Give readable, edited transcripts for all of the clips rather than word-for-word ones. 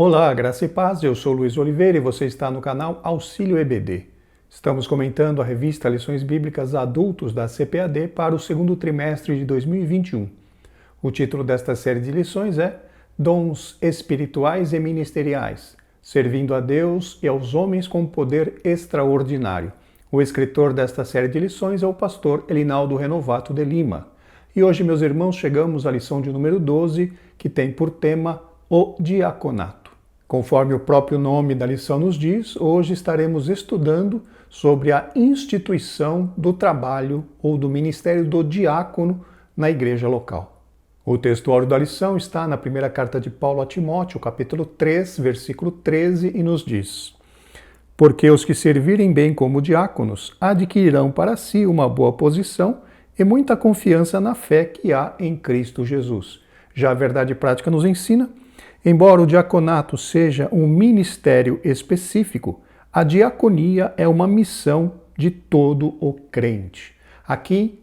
Olá, graça e paz, eu sou Luiz Oliveira e você está no canal Auxílio EBD. Estamos comentando a revista Lições Bíblicas Adultos da CPAD para o segundo trimestre de 2021. O título desta série de lições é Dons Espirituais e Ministeriais, servindo a Deus e aos homens com poder extraordinário. O escritor desta série de lições é o pastor Elinaldo Renovato de Lima. E hoje, meus irmãos, chegamos à lição de número 12, que tem por tema o diaconato. Conforme o próprio nome da lição nos diz, hoje estaremos estudando sobre a instituição do trabalho ou do ministério do diácono na igreja local. O textuário da lição está na primeira carta de Paulo a Timóteo, capítulo 3, versículo 13, e nos diz: Porque os que servirem bem como diáconos adquirirão para si uma boa posição e muita confiança na fé que há em Cristo Jesus. Já a verdade prática nos ensina: embora o diaconato seja um ministério específico, a diaconia é uma missão de todo o crente. Aqui,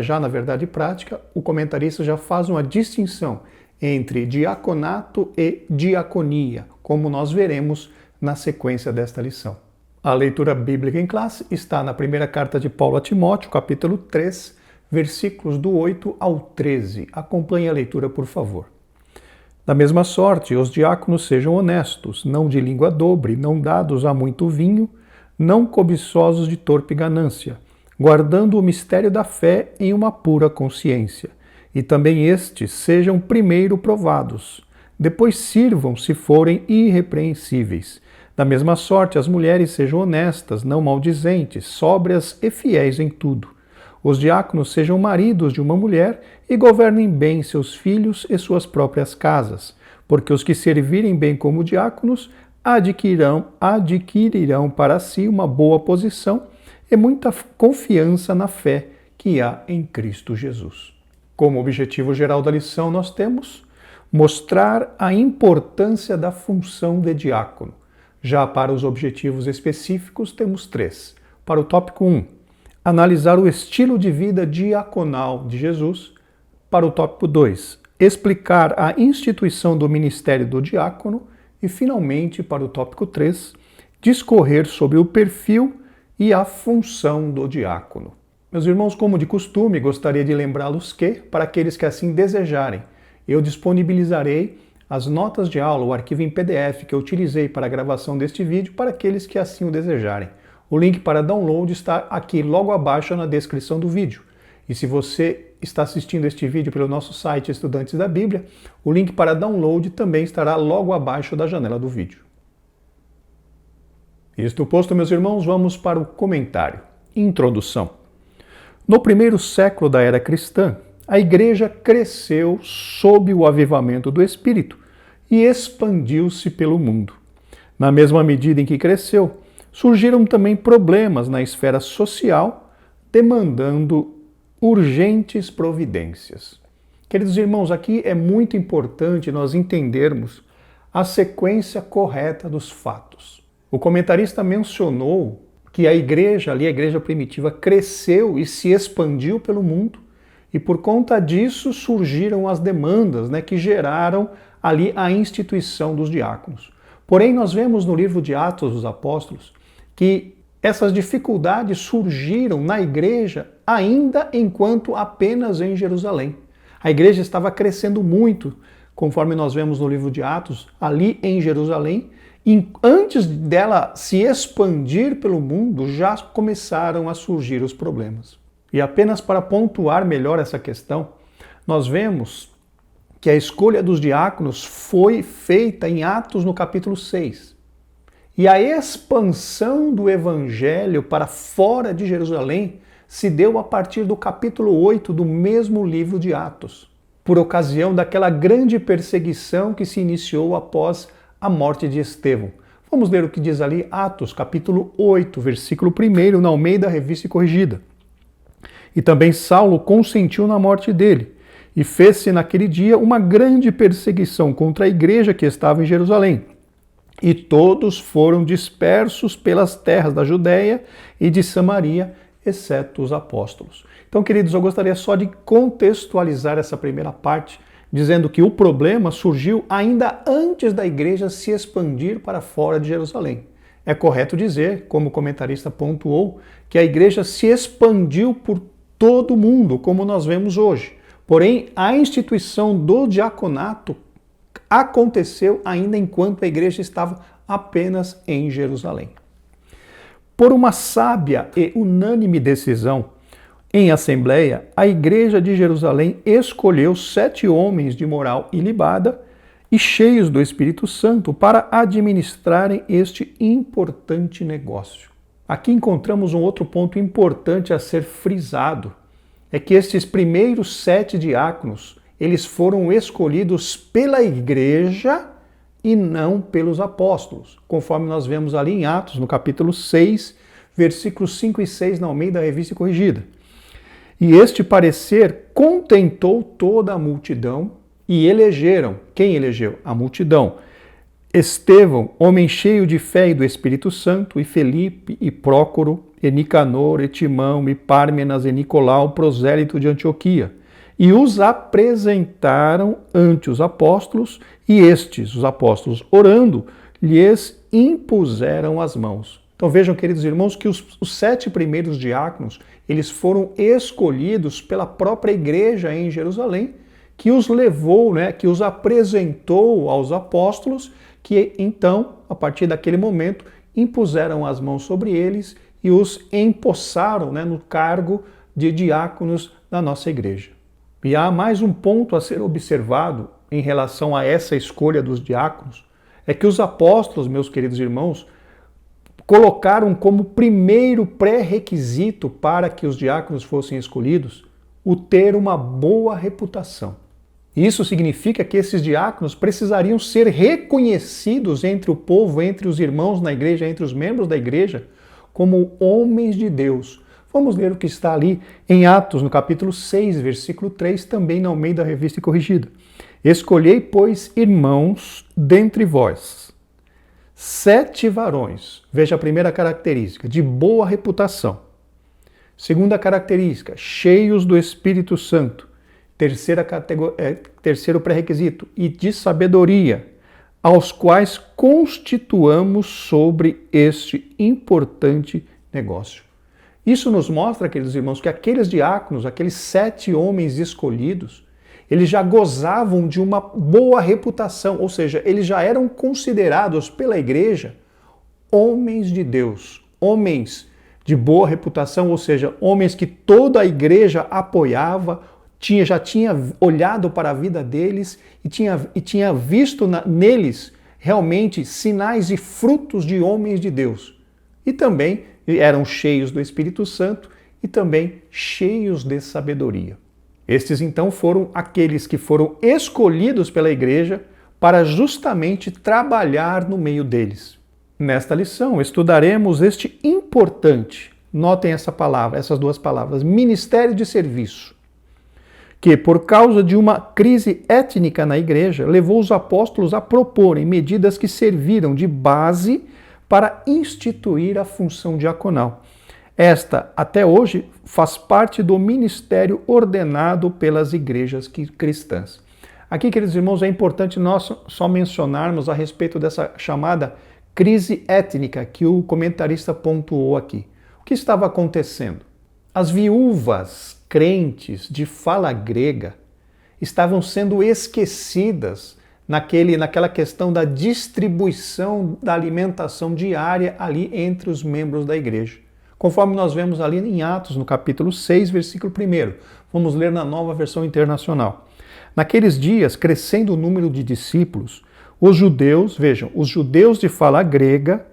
já na verdade prática, o comentarista já faz uma distinção entre diaconato e diaconia, como nós veremos na sequência desta lição. A leitura bíblica em classe está na primeira carta de Paulo a Timóteo, capítulo 3, versículos do 8 ao 13. Acompanhe a leitura, por favor. Da mesma sorte, os diáconos sejam honestos, não de língua dobre, não dados a muito vinho, não cobiçosos de torpe ganância, guardando o mistério da fé em uma pura consciência. E também estes sejam primeiro provados, depois sirvam se forem irrepreensíveis. Da mesma sorte, as mulheres sejam honestas, não maldizentes, sóbrias e fiéis em tudo. Os diáconos sejam maridos de uma mulher e governem bem seus filhos e suas próprias casas, porque os que servirem bem como diáconos adquirirão para si uma boa posição e muita confiança na fé que há em Cristo Jesus. Como objetivo geral da lição, nós temos mostrar a importância da função de diácono. Já para os objetivos específicos, temos 3. Para o tópico 1, analisar o estilo de vida diaconal de Jesus. Para o tópico 2, explicar a instituição do ministério do diácono. E, finalmente, para o tópico 3, discorrer sobre o perfil e a função do diácono. Meus irmãos, como de costume, gostaria de lembrá-los que, para aqueles que assim desejarem, eu disponibilizarei as notas de aula, o arquivo em PDF que eu utilizei para a gravação deste vídeo, para aqueles que assim o desejarem. O link para download está aqui logo abaixo na descrição do vídeo. E se você está assistindo este vídeo pelo nosso site Estudantes da Bíblia, o link para download também estará logo abaixo da janela do vídeo. Isto posto, meus irmãos, vamos para o comentário. Introdução. No primeiro século da era cristã, a igreja cresceu sob o avivamento do Espírito e expandiu-se pelo mundo. Na mesma medida em que cresceu, surgiram também problemas na esfera social, demandando urgentes providências. Queridos irmãos, aqui é muito importante nós entendermos a sequência correta dos fatos. O comentarista mencionou que a igreja primitiva, cresceu e se expandiu pelo mundo, e por conta disso surgiram as demandas, que geraram ali a instituição dos diáconos. Porém, nós vemos no livro de Atos dos Apóstolos que essas dificuldades surgiram na igreja ainda enquanto apenas em Jerusalém. A igreja estava crescendo muito, conforme nós vemos no livro de Atos, ali em Jerusalém, e antes dela se expandir pelo mundo, já começaram a surgir os problemas. E apenas para pontuar melhor essa questão, nós vemos que a escolha dos diáconos foi feita em Atos no capítulo 6. E a expansão do evangelho para fora de Jerusalém se deu a partir do capítulo 8 do mesmo livro de Atos, por ocasião daquela grande perseguição que se iniciou após a morte de Estevão. Vamos ler o que diz ali, Atos, capítulo 8, versículo 1, na Almeida Revista e Corrigida. E também Saulo consentiu na morte dele, e fez-se naquele dia uma grande perseguição contra a igreja que estava em Jerusalém. E todos foram dispersos pelas terras da Judéia e de Samaria, exceto os apóstolos. Então, queridos, eu gostaria só de contextualizar essa primeira parte dizendo que o problema surgiu ainda antes da igreja se expandir para fora de Jerusalém. É correto dizer, como o comentarista pontuou, que a igreja se expandiu por todo o mundo, como nós vemos hoje. Porém, a instituição do diaconato aconteceu ainda enquanto a igreja estava apenas em Jerusalém. Por uma sábia e unânime decisão em assembleia, a igreja de Jerusalém escolheu 7 homens de moral ilibada e cheios do Espírito Santo para administrarem este importante negócio. Aqui encontramos um outro ponto importante a ser frisado, é que estes primeiros 7 diáconos, eles foram escolhidos pela igreja e não pelos apóstolos, conforme nós vemos ali em Atos, no capítulo 6, versículos 5 e 6, na Almeida Revista e Corrigida. E este parecer contentou toda a multidão e elegeram. Quem elegeu? A multidão. Estevão, homem cheio de fé e do Espírito Santo, e Felipe, e Prócoro, e Nicanor, e Timão, e Pármenas, e Nicolau, prosélito de Antioquia. E os apresentaram ante os apóstolos, e estes, os apóstolos, orando, lhes impuseram as mãos. Então vejam, queridos irmãos, que os 7 primeiros diáconos, eles foram escolhidos pela própria igreja em Jerusalém, que os levou, que os apresentou aos apóstolos, que então, a partir daquele momento, impuseram as mãos sobre eles e os empossaram no cargo de diáconos da nossa igreja. E há mais um ponto a ser observado em relação a essa escolha dos diáconos, é que os apóstolos, meus queridos irmãos, colocaram como primeiro pré-requisito para que os diáconos fossem escolhidos o ter uma boa reputação. Isso significa que esses diáconos precisariam ser reconhecidos entre o povo, entre os irmãos na igreja, entre os membros da igreja, como homens de Deus. Vamos ler o que está ali em Atos, no capítulo 6, versículo 3, também na Almeida Revista e Corrigida. Escolhei, pois, irmãos, dentre vós, 7 varões. Veja a primeira característica, de boa reputação. Segunda característica, cheios do Espírito Santo. Terceiro pré-requisito, e de sabedoria, aos quais constituamos sobre este importante negócio. Isso nos mostra, queridos irmãos, que aqueles diáconos, aqueles 7 homens escolhidos, eles já gozavam de uma boa reputação, ou seja, eles já eram considerados pela igreja homens de Deus, homens de boa reputação, ou seja, homens que toda a igreja apoiava, já tinha olhado para a vida deles e tinha visto neles realmente sinais e frutos de homens de Deus. E também eram cheios do Espírito Santo e também cheios de sabedoria. Estes então foram aqueles que foram escolhidos pela igreja para justamente trabalhar no meio deles. Nesta lição estudaremos este importante, notem essas 2 palavras, ministério de serviço, que, por causa de uma crise étnica na igreja, levou os apóstolos a proporem medidas que serviram de base para instituir a função diaconal. Esta, até hoje, faz parte do ministério ordenado pelas igrejas cristãs. Aqui, queridos irmãos, é importante nós só mencionarmos a respeito dessa chamada crise étnica que o comentarista pontuou aqui. O que estava acontecendo? As viúvas crentes de fala grega estavam sendo esquecidas naquela questão da distribuição da alimentação diária ali entre os membros da igreja. Conforme nós vemos ali em Atos, no capítulo 6, versículo 1. Vamos ler na Nova Versão Internacional. Naqueles dias, crescendo o número de discípulos, os judeus de fala grega,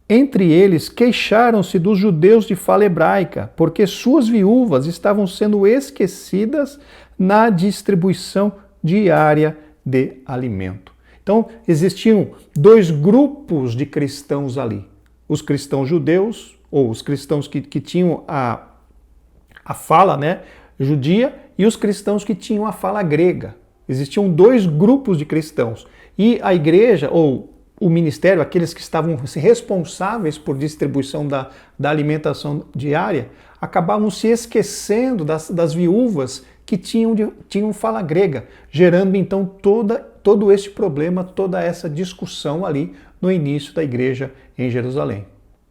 entre eles queixaram-se dos judeus de fala hebraica, porque suas viúvas estavam sendo esquecidas na distribuição diária de alimento. Então, existiam 2 grupos de cristãos ali. Os cristãos judeus, ou os cristãos que tinham a fala judia, e os cristãos que tinham a fala grega. Existiam 2 grupos de cristãos. E a igreja, ou o ministério, aqueles que estavam responsáveis por distribuição da alimentação diária, acabavam se esquecendo das viúvas que tinham fala grega, gerando então todo este problema, toda essa discussão ali no início da igreja em Jerusalém.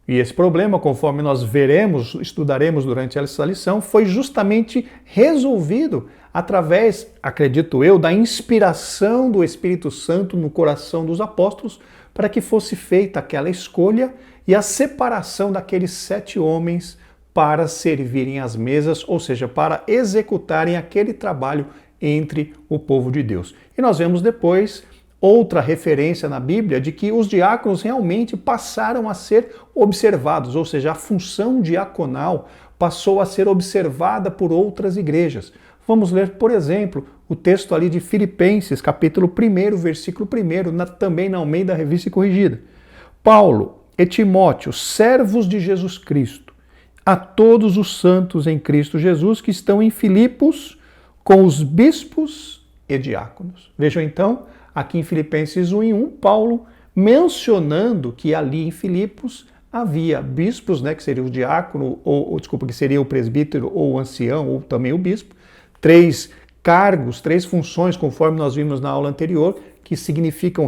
E esse problema, conforme nós veremos, estudaremos durante essa lição, foi justamente resolvido através, acredito eu, da inspiração do Espírito Santo no coração dos apóstolos para que fosse feita aquela escolha e a separação daqueles 7 homens para servirem às mesas, ou seja, para executarem aquele trabalho entre o povo de Deus. E nós vemos depois outra referência na Bíblia de que os diáconos realmente passaram a ser observados, ou seja, a função diaconal passou a ser observada por outras igrejas. Vamos ler, por exemplo, o texto ali de Filipenses, capítulo 1, versículo 1, também na Almeida Revista e Corrigida. Paulo e Timóteo, servos de Jesus Cristo, a todos os santos em Cristo Jesus que estão em Filipos com os bispos e diáconos. Vejam então, aqui em Filipenses 1:1, Paulo mencionando que ali em Filipos havia bispos, que seria o diácono, que seria o presbítero ou o ancião, ou também o bispo, 3 cargos, 3 funções, conforme nós vimos na aula anterior, que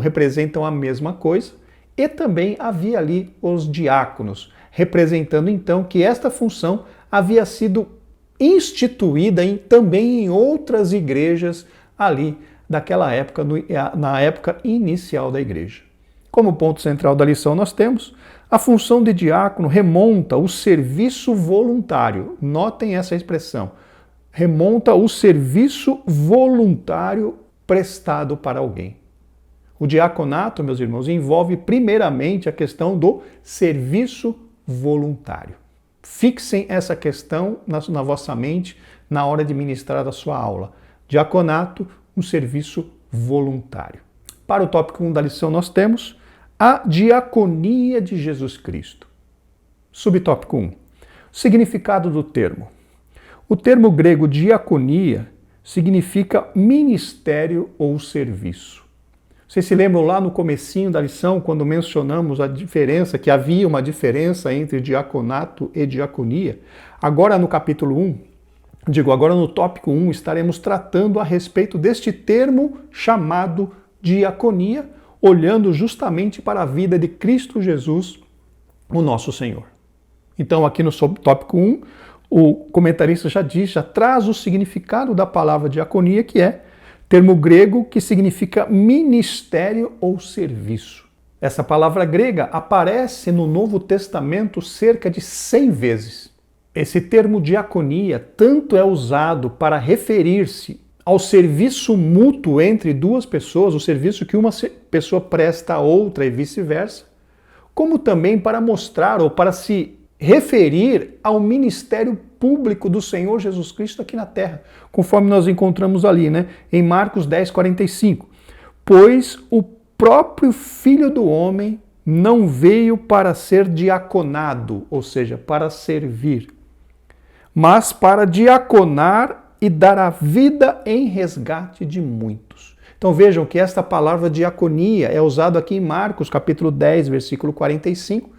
representam a mesma coisa, e também havia ali os diáconos, representando então que esta função havia sido instituída também em outras igrejas ali daquela época, na época inicial da igreja. Como ponto central da lição nós temos, a função de diácono remonta o serviço voluntário. Notem essa expressão. Remonta o serviço voluntário prestado para alguém. O diaconato, meus irmãos, envolve primeiramente a questão do serviço voluntário. Fixem essa questão na vossa mente na hora de ministrar a sua aula. Diaconato, um serviço voluntário. Para o tópico 1 da lição nós temos a diaconia de Jesus Cristo. Subtópico 1. Significado do termo. O termo grego diaconia significa ministério ou serviço. Vocês se lembram lá no comecinho da lição, quando mencionamos a diferença, que havia uma diferença entre diaconato e diaconia? Agora no capítulo 1, agora no tópico 1, estaremos tratando a respeito deste termo chamado diaconia, olhando justamente para a vida de Cristo Jesus, o nosso Senhor. Então aqui no tópico 1, o comentarista já traz o significado da palavra diaconia, que é termo grego que significa ministério ou serviço. Essa palavra grega aparece no Novo Testamento cerca de 100 vezes. Esse termo diaconia tanto é usado para referir-se ao serviço mútuo entre duas pessoas, o serviço que uma pessoa presta a outra e vice-versa, como também para mostrar ou para se referir ao ministério público do Senhor Jesus Cristo aqui na terra, conforme nós encontramos ali, em Marcos 10:45. Pois o próprio Filho do Homem não veio para ser diaconado, ou seja, para servir, mas para diaconar e dar a vida em resgate de muitos. Então vejam que esta palavra diaconia é usada aqui em Marcos capítulo 10, versículo 45,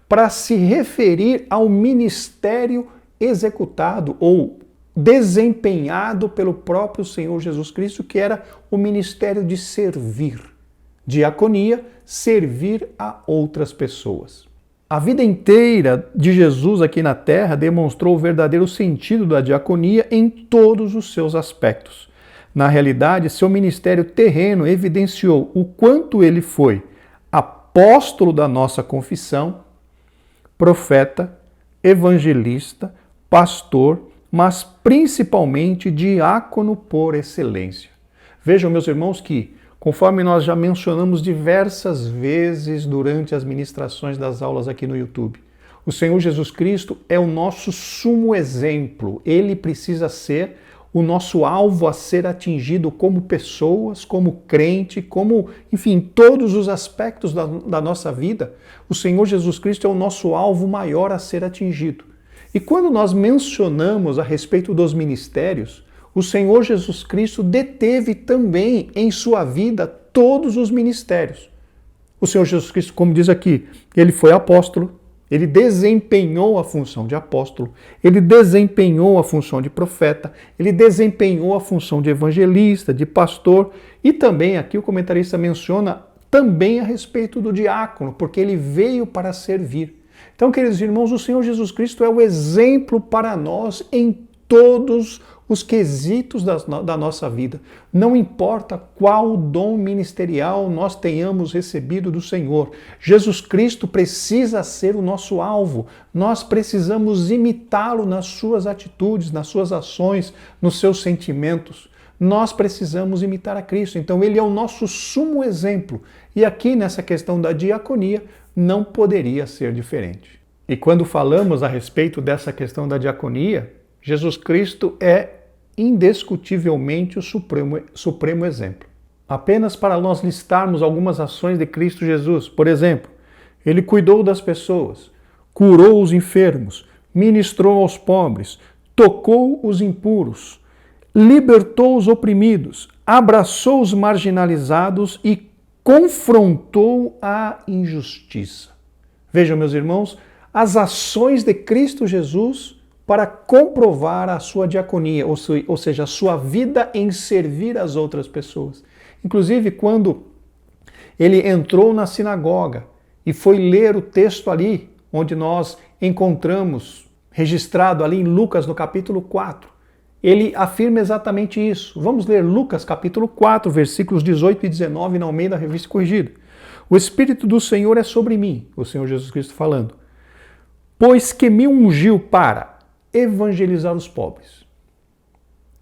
para se referir ao ministério executado ou desempenhado pelo próprio Senhor Jesus Cristo, que era o ministério de servir. Diaconia, servir a outras pessoas. A vida inteira de Jesus aqui na terra demonstrou o verdadeiro sentido da diaconia em todos os seus aspectos. Na realidade, seu ministério terreno evidenciou o quanto ele foi apóstolo da nossa confissão, profeta, evangelista, pastor, mas principalmente diácono por excelência. Vejam, meus irmãos, que, conforme nós já mencionamos diversas vezes durante as ministrações das aulas aqui no YouTube, o Senhor Jesus Cristo é o nosso sumo exemplo. Ele precisa ser o nosso alvo a ser atingido como pessoas, como crente, enfim, todos os aspectos da nossa vida. O Senhor Jesus Cristo é o nosso alvo maior a ser atingido. E quando nós mencionamos a respeito dos ministérios, o Senhor Jesus Cristo deteve também em sua vida todos os ministérios. O Senhor Jesus Cristo, como diz aqui, ele foi apóstolo, Ele desempenhou a função de apóstolo, ele desempenhou a função de profeta, ele desempenhou a função de evangelista, de pastor, e também aqui o comentarista menciona também a respeito do diácono, porque ele veio para servir. Então, queridos irmãos, o Senhor Jesus Cristo é o exemplo para nós em todos os quesitos da nossa vida. Não importa qual dom ministerial nós tenhamos recebido do Senhor, Jesus Cristo precisa ser o nosso alvo. Nós precisamos imitá-lo nas suas atitudes, nas suas ações, nos seus sentimentos. Nós precisamos imitar a Cristo. Então ele é o nosso sumo exemplo. E aqui nessa questão da diaconia não poderia ser diferente. E quando falamos a respeito dessa questão da diaconia, Jesus Cristo é indiscutivelmente o supremo exemplo. Apenas para nós listarmos algumas ações de Cristo Jesus. Por exemplo, ele cuidou das pessoas, curou os enfermos, ministrou aos pobres, tocou os impuros, libertou os oprimidos, abraçou os marginalizados e confrontou a injustiça. Vejam, meus irmãos, as ações de Cristo Jesus para comprovar a sua diaconia, ou seja, a sua vida em servir as outras pessoas. Inclusive, quando ele entrou na sinagoga e foi ler o texto ali, onde nós encontramos registrado ali em Lucas, no capítulo 4, ele afirma exatamente isso. Vamos ler Lucas, capítulo 4, versículos 18 e 19, na Almeida Revista Corrigida. O Espírito do Senhor é sobre mim, o Senhor Jesus Cristo falando, pois que me ungiu para evangelizar os pobres.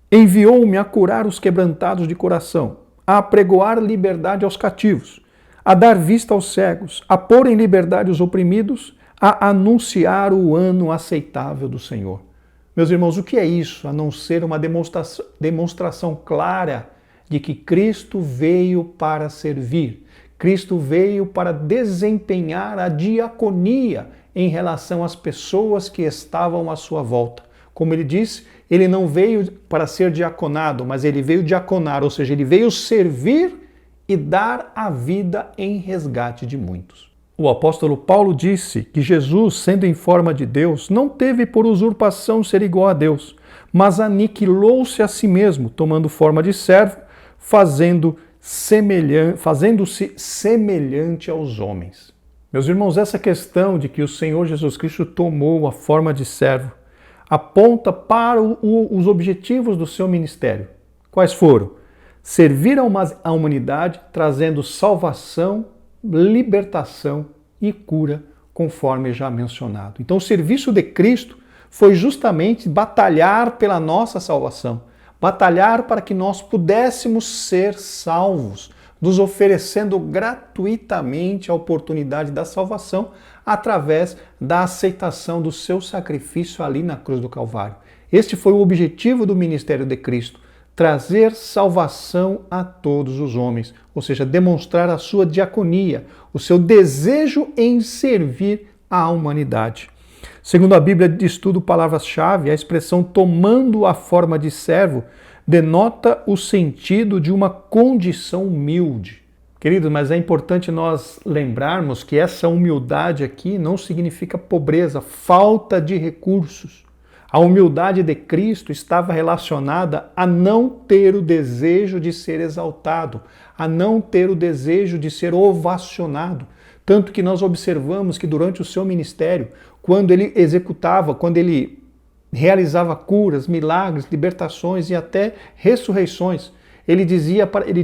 Enviou-me a curar os quebrantados de coração, a apregoar liberdade aos cativos, a dar vista aos cegos, a pôr em liberdade os oprimidos, a anunciar o ano aceitável do Senhor. Meus irmãos, o que é isso, a não ser uma demonstração clara de que Cristo veio para servir, Cristo veio para desempenhar a diaconia em relação às pessoas que estavam à sua volta. Como ele disse, ele não veio para ser diaconado, mas ele veio diaconar, ou seja, ele veio servir e dar a vida em resgate de muitos. O apóstolo Paulo disse que Jesus, sendo em forma de Deus, não teve por usurpação ser igual a Deus, mas aniquilou-se a si mesmo, tomando forma de servo, fazendo-se semelhante aos homens. Meus irmãos, essa questão de que o Senhor Jesus Cristo tomou a forma de servo aponta para os objetivos do seu ministério. Quais foram? Servir a humanidade trazendo salvação, libertação e cura, conforme já mencionado. Então, o serviço de Cristo foi justamente batalhar pela nossa salvação, batalhar para que nós pudéssemos ser salvos, nos oferecendo gratuitamente a oportunidade da salvação através da aceitação do seu sacrifício ali na cruz do Calvário. Este foi o objetivo do ministério de Cristo, trazer salvação a todos os homens, ou seja, demonstrar a sua diaconia, o seu desejo em servir à humanidade. Segundo a Bíblia de Estudo Palavras-Chave, a expressão tomando a forma de servo denota o sentido de uma condição humilde. Queridos, mas é importante nós lembrarmos que essa humildade aqui não significa pobreza, falta de recursos. A humildade de Cristo estava relacionada a não ter o desejo de ser exaltado, a não ter o desejo de ser ovacionado. Tanto que nós observamos que durante o seu ministério, quando ele realizava curas, milagres, libertações e até ressurreições, ele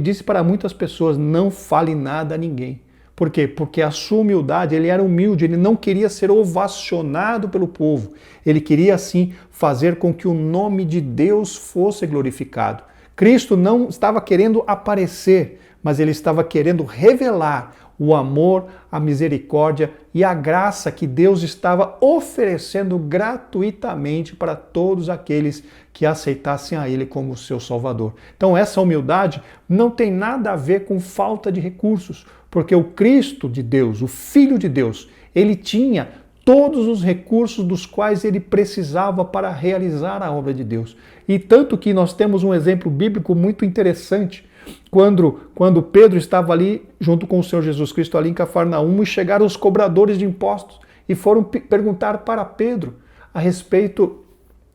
disse para muitas pessoas, não fale nada a ninguém. Por quê? Porque a sua humildade, ele era humilde, ele não queria ser ovacionado pelo povo. Ele queria, assim, fazer com que o nome de Deus fosse glorificado. Cristo não estava querendo aparecer, mas ele estava querendo revelar o amor, a misericórdia e a graça que Deus estava oferecendo gratuitamente para todos aqueles que aceitassem a Ele como seu Salvador. Então essa humildade não tem nada a ver com falta de recursos, porque o Cristo de Deus, o Filho de Deus, ele tinha todos os recursos dos quais ele precisava para realizar a obra de Deus. E tanto que nós temos um exemplo bíblico muito interessante, quando Pedro estava ali junto com o Senhor Jesus Cristo ali em Cafarnaum e chegaram os cobradores de impostos e foram perguntar para Pedro a respeito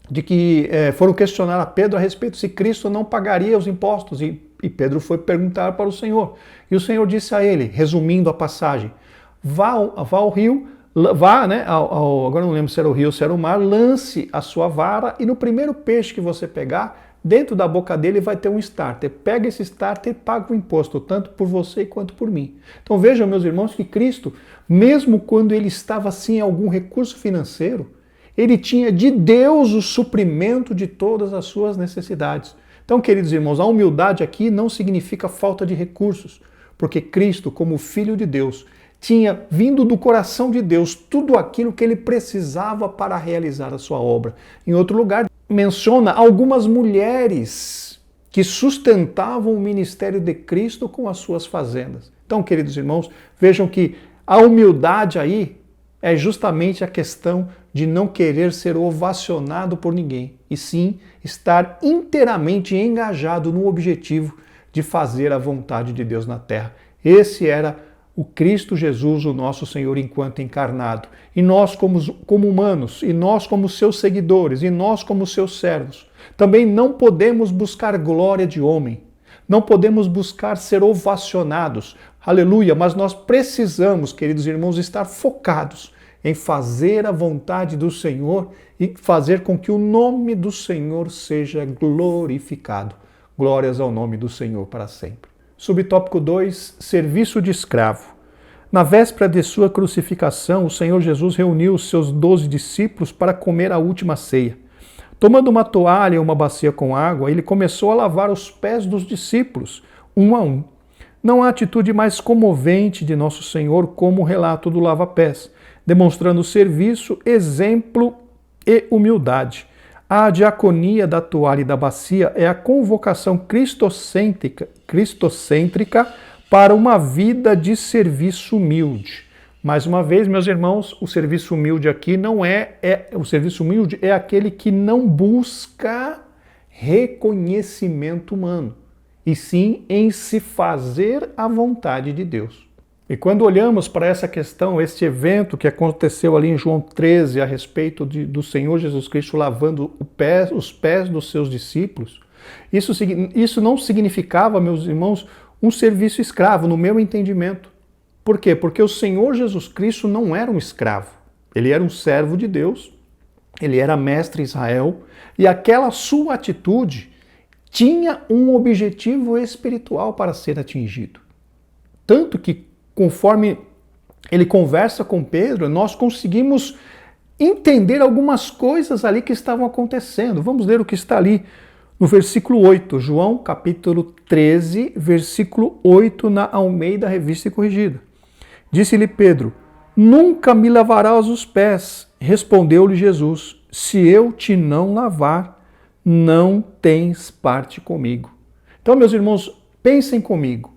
de que foram questionar a Pedro a respeito se Cristo não pagaria os impostos. E Pedro foi perguntar para o Senhor. E o Senhor disse a ele, resumindo a passagem, vá ao rio, agora não lembro se era o rio ou se era o mar, lance a sua vara e no primeiro peixe que você pegar, dentro da boca dele vai ter um starter. Pega esse starter e paga o imposto, tanto por você quanto por mim. Então vejam, meus irmãos, que Cristo, mesmo quando ele estava sem algum recurso financeiro, ele tinha de Deus o suprimento de todas as suas necessidades. Então, queridos irmãos, a humildade aqui não significa falta de recursos, porque Cristo, como Filho de Deus, tinha vindo do coração de Deus tudo aquilo que ele precisava para realizar a sua obra. Em outro lugar, menciona algumas mulheres que sustentavam o ministério de Cristo com as suas fazendas. Então, queridos irmãos, vejam que a humildade aí é justamente a questão de não querer ser ovacionado por ninguém, e sim estar inteiramente engajado no objetivo de fazer a vontade de Deus na terra. Esse era o Cristo Jesus, o nosso Senhor, enquanto encarnado. E nós, como humanos, e nós, como seus seguidores, e nós, como seus servos, também não podemos buscar glória de homem, não podemos buscar ser ovacionados, aleluia, mas nós precisamos, queridos irmãos, estar focados em fazer a vontade do Senhor e fazer com que o nome do Senhor seja glorificado. Glórias ao nome do Senhor para sempre. Subtópico 2, serviço de escravo. Na véspera de sua crucificação, o Senhor Jesus reuniu os seus 12 discípulos para comer a última ceia. Tomando uma toalha e uma bacia com água, ele começou a lavar os pés dos discípulos, um a um. Não há atitude mais comovente de nosso Senhor como o relato do lava-pés, demonstrando serviço, exemplo e humildade. A diaconia da toalha e da bacia é a convocação cristocêntrica para uma vida de serviço humilde. Mais uma vez, meus irmãos, o serviço humilde aqui o serviço humilde é aquele que não busca reconhecimento humano, e sim em se fazer a vontade de Deus. E quando olhamos para essa questão, este evento que aconteceu ali em João 13 a respeito do Senhor Jesus Cristo lavando os pés dos seus discípulos, isso não significava, meus irmãos, um serviço escravo, no meu entendimento. Por quê? Porque o Senhor Jesus Cristo não era um escravo. Ele era um servo de Deus, ele era mestre Israel, e aquela sua atitude tinha um objetivo espiritual para ser atingido. Tanto que, conforme ele conversa com Pedro, nós conseguimos entender algumas coisas ali que estavam acontecendo. Vamos ler o que está ali no versículo 8, João capítulo 13, versículo 8, na Almeida Revista e Corrigida. Disse-lhe Pedro, nunca me lavarás os pés. Respondeu-lhe Jesus, se eu te não lavar, não tens parte comigo. Então, meus irmãos, pensem comigo.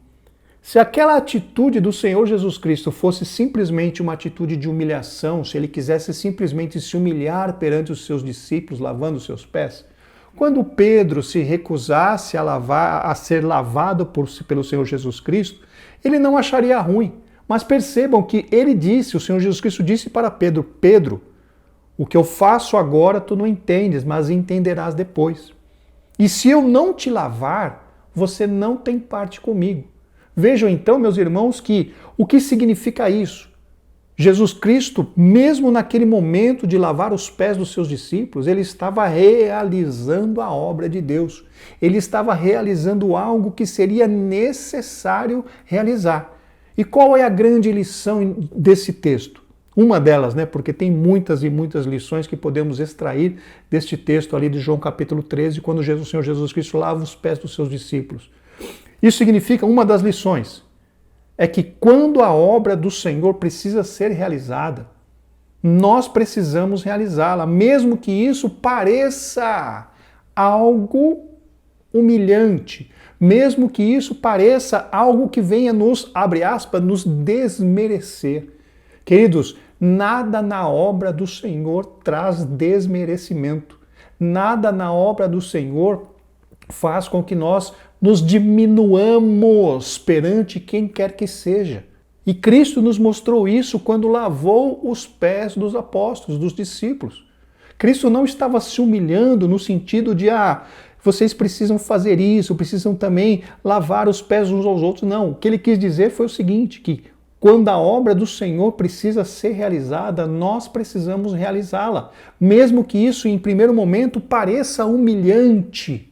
Se aquela atitude do Senhor Jesus Cristo fosse simplesmente uma atitude de humilhação, se ele quisesse simplesmente se humilhar perante os seus discípulos, lavando os seus pés, quando Pedro se recusasse a ser lavado pelo Senhor Jesus Cristo, ele não acharia ruim. Mas percebam que o Senhor Jesus Cristo disse para Pedro, Pedro, o que eu faço agora tu não entendes, mas entenderás depois. E se eu não te lavar, você não tem parte comigo. Vejam então, meus irmãos, o que significa isso? Jesus Cristo, mesmo naquele momento de lavar os pés dos seus discípulos, ele estava realizando a obra de Deus. Ele estava realizando algo que seria necessário realizar. E qual é a grande lição desse texto? Uma delas, porque tem muitas e muitas lições que podemos extrair deste texto ali de João capítulo 13, quando o Senhor Jesus Cristo lava os pés dos seus discípulos. Isso significa, uma das lições, é que quando a obra do Senhor precisa ser realizada, nós precisamos realizá-la, mesmo que isso pareça algo humilhante, mesmo que isso pareça algo que venha nos, abre aspas, nos desmerecer. Queridos, nada na obra do Senhor traz desmerecimento. Nada na obra do Senhor faz com que nós nos diminuamos perante quem quer que seja. E Cristo nos mostrou isso quando lavou os pés dos apóstolos, dos discípulos. Cristo não estava se humilhando no sentido de, vocês precisam fazer isso, precisam também lavar os pés uns aos outros. Não, o que ele quis dizer foi o seguinte, que quando a obra do Senhor precisa ser realizada, nós precisamos realizá-la. Mesmo que isso, em primeiro momento, pareça humilhante.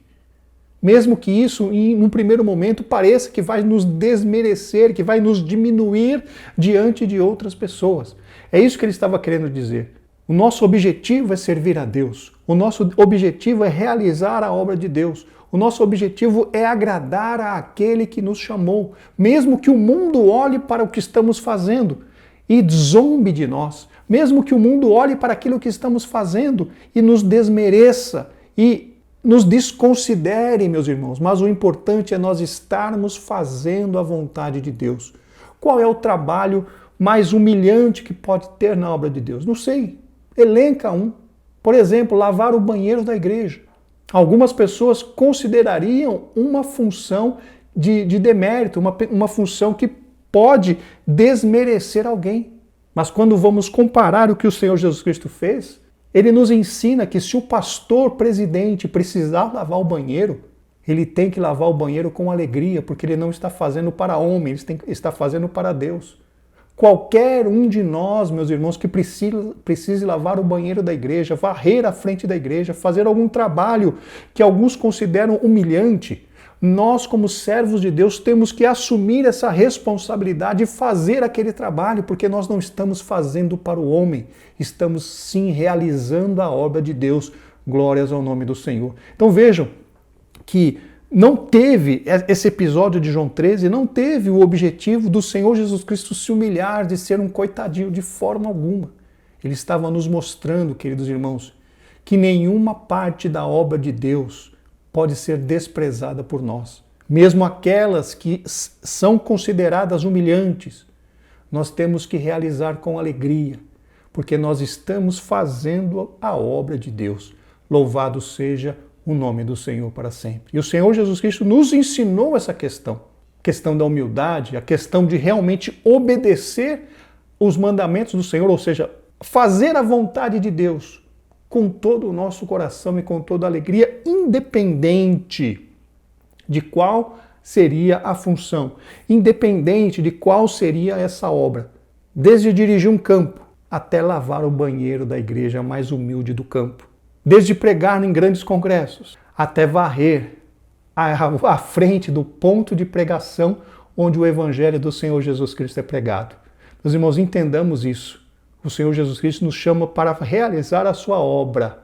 Mesmo que isso, num primeiro momento, pareça que vai nos desmerecer, que vai nos diminuir diante de outras pessoas. É isso que ele estava querendo dizer. O nosso objetivo é servir a Deus. O nosso objetivo é realizar a obra de Deus. O nosso objetivo é agradar àquele que nos chamou. Mesmo que o mundo olhe para o que estamos fazendo e zombe de nós. Mesmo que o mundo olhe para aquilo que estamos fazendo e nos desmereça e nos desconsidere, meus irmãos. Mas o importante é nós estarmos fazendo a vontade de Deus. Qual é o trabalho mais humilhante que pode ter na obra de Deus? Não sei. Elenca um. Por exemplo, lavar o banheiro da igreja. Algumas pessoas considerariam uma função de demérito, uma função que pode desmerecer alguém. Mas quando vamos comparar o que o Senhor Jesus Cristo fez, ele nos ensina que se o pastor presidente precisar lavar o banheiro, ele tem que lavar o banheiro com alegria, porque ele não está fazendo para homem, ele está fazendo para Deus. Qualquer um de nós, meus irmãos, que precise lavar o banheiro da igreja, varrer a frente da igreja, fazer algum trabalho que alguns consideram humilhante, nós, como servos de Deus, temos que assumir essa responsabilidade e fazer aquele trabalho, porque nós não estamos fazendo para o homem, estamos sim realizando a obra de Deus. Glórias ao nome do Senhor. Então vejam que não teve, esse episódio de João 13, não teve o objetivo do Senhor Jesus Cristo se humilhar, de ser um coitadinho, de forma alguma. Ele estava nos mostrando, queridos irmãos, que nenhuma parte da obra de Deus pode ser desprezada por nós. Mesmo aquelas que são consideradas humilhantes, nós temos que realizar com alegria, porque nós estamos fazendo a obra de Deus. Louvado seja o nome do Senhor para sempre. E o Senhor Jesus Cristo nos ensinou essa questão. A questão da humildade, a questão de realmente obedecer os mandamentos do Senhor, ou seja, fazer a vontade de Deus com todo o nosso coração e com toda a alegria, independente de qual seria a função, independente de qual seria essa obra. Desde dirigir um campo até lavar o banheiro da igreja mais humilde do campo. Desde pregar em grandes congressos, até varrer à frente do ponto de pregação onde o Evangelho do Senhor Jesus Cristo é pregado. Meus irmãos, entendamos isso. O Senhor Jesus Cristo nos chama para realizar a sua obra,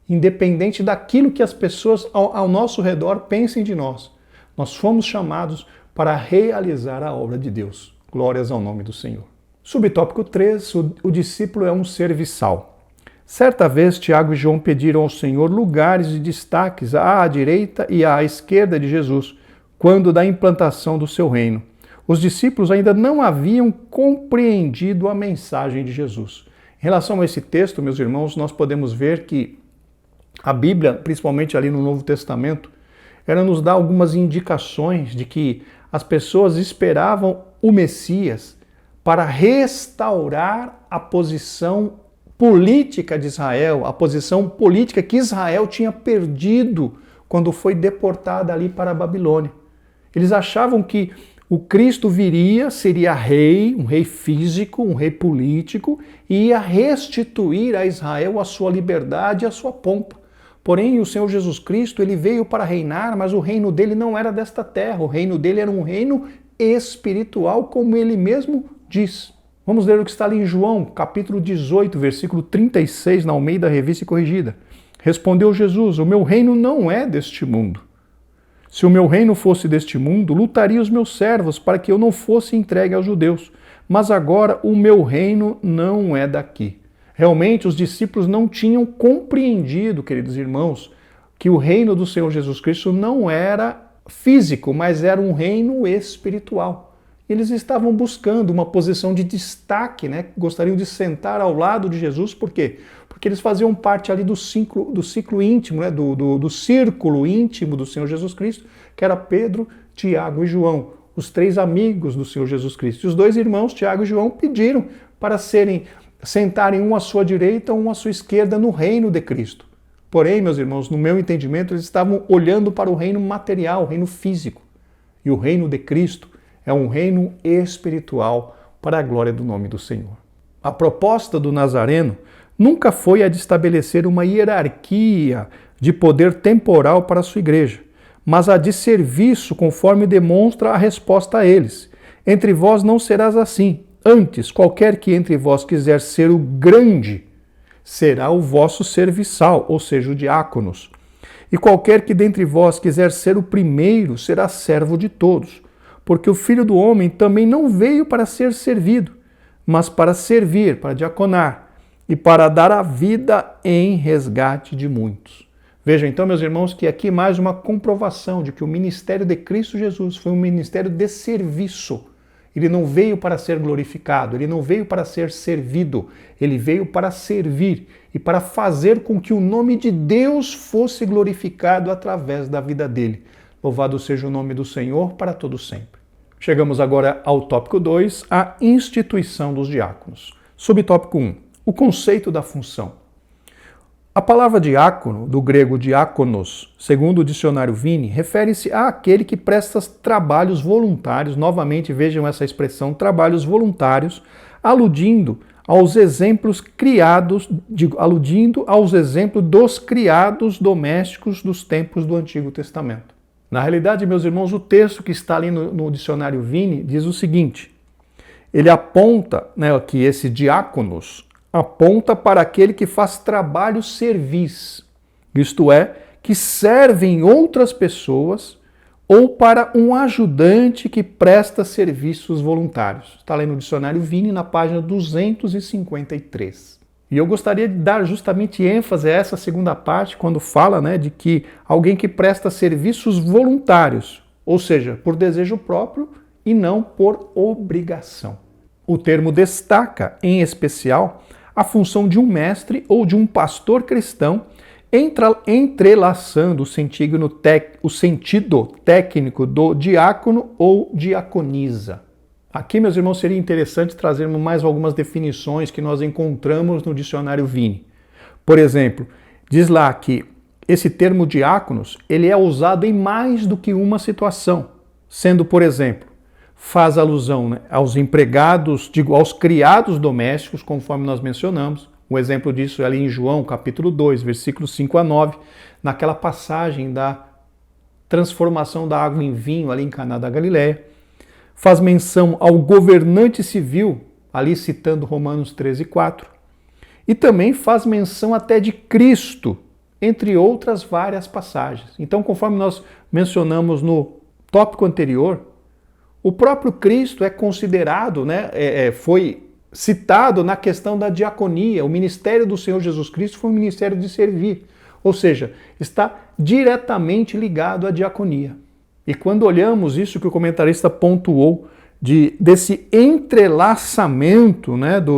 independente daquilo que as pessoas ao nosso redor pensem de nós. Nós fomos chamados para realizar a obra de Deus. Glórias ao nome do Senhor. Subtópico 3, o discípulo é um serviçal. Certa vez, Tiago e João pediram ao Senhor lugares de destaques à direita e à esquerda de Jesus, quando da implantação do seu reino. Os discípulos ainda não haviam compreendido a mensagem de Jesus. Em relação a esse texto, meus irmãos, nós podemos ver que a Bíblia, principalmente ali no Novo Testamento, ela nos dá algumas indicações de que as pessoas esperavam o Messias para restaurar a posição política de Israel, a posição política que Israel tinha perdido quando foi deportada ali para a Babilônia. Eles achavam que o Cristo viria, seria rei, um rei físico, um rei político, e ia restituir a Israel a sua liberdade e a sua pompa. Porém, o Senhor Jesus Cristo, ele veio para reinar, mas o reino dele não era desta terra, o reino dele era um reino espiritual, como ele mesmo diz. Vamos ler o que está ali em João, capítulo 18, versículo 36, na Almeida Revista e Corrigida. Respondeu Jesus: o meu reino não é deste mundo. Se o meu reino fosse deste mundo, lutaria os meus servos para que eu não fosse entregue aos judeus. Mas agora o meu reino não é daqui. Realmente os discípulos não tinham compreendido, queridos irmãos, que o reino do Senhor Jesus Cristo não era físico, mas era um reino espiritual. Eles estavam buscando uma posição de destaque, né? Gostariam de sentar ao lado de Jesus, por quê? Porque eles faziam parte ali do ciclo íntimo, né? do círculo íntimo do Senhor Jesus Cristo, que era Pedro, Tiago e João, os 3 amigos do Senhor Jesus Cristo. E os 2 irmãos, Tiago e João, pediram para sentarem um à sua direita, um à sua esquerda no reino de Cristo. Porém, meus irmãos, no meu entendimento, eles estavam olhando para o reino material, o reino físico. E o reino de Cristo é um reino espiritual para a glória do nome do Senhor. A proposta do Nazareno nunca foi a de estabelecer uma hierarquia de poder temporal para a sua igreja, mas a de serviço, conforme demonstra a resposta a eles. Entre vós não serás assim. Antes, qualquer que entre vós quiser ser o grande, será o vosso serviçal, ou seja, o diáconos. E qualquer que dentre vós quiser ser o primeiro, será servo de todos. Porque o Filho do Homem também não veio para ser servido, mas para servir, para diaconar, e para dar a vida em resgate de muitos. Vejam então, meus irmãos, que aqui mais uma comprovação de que o ministério de Cristo Jesus foi um ministério de serviço. Ele não veio para ser glorificado, ele não veio para ser servido, ele veio para servir e para fazer com que o nome de Deus fosse glorificado através da vida dele. Louvado seja o nome do Senhor para todo sempre. Chegamos agora ao tópico 2, a instituição dos diáconos. Subtópico 1, o conceito da função. A palavra diácono, do grego diáconos, segundo o dicionário Vini, refere-se àquele que presta trabalhos voluntários, novamente vejam essa expressão, trabalhos voluntários, aludindo aos exemplos dos criados domésticos dos tempos do Antigo Testamento. Na realidade, meus irmãos, o texto que está ali no dicionário Vini diz o seguinte, ele aponta, que esse diáconos aponta para aquele que faz trabalho servis, isto é, que servem outras pessoas, ou para um ajudante que presta serviços voluntários. Está lá no dicionário Vini, na página 253. E eu gostaria de dar justamente ênfase a essa segunda parte, quando fala de que alguém que presta serviços voluntários, ou seja, por desejo próprio e não por obrigação. O termo destaca, em especial, a função de um mestre ou de um pastor cristão, entrelaçando o sentido técnico do diácono ou diaconisa. Aqui, meus irmãos, seria interessante trazermos mais algumas definições que nós encontramos no dicionário Vini. Por exemplo, diz lá que esse termo diáconos, ele é usado em mais do que uma situação, sendo, por exemplo, faz alusão aos empregados, aos criados domésticos, conforme nós mencionamos. Um exemplo disso é ali em João, capítulo 2, versículos 5 a 9, naquela passagem da transformação da água em vinho ali em Caná da Galileia. Faz menção ao governante civil, ali citando Romanos 13, 4. E também faz menção até de Cristo, entre outras várias passagens. Então, conforme nós mencionamos no tópico anterior, o próprio Cristo é considerado, foi citado na questão da diaconia. O ministério do Senhor Jesus Cristo foi um ministério de servir, ou seja, está diretamente ligado à diaconia. E quando olhamos isso que o comentarista pontuou, desse entrelaçamento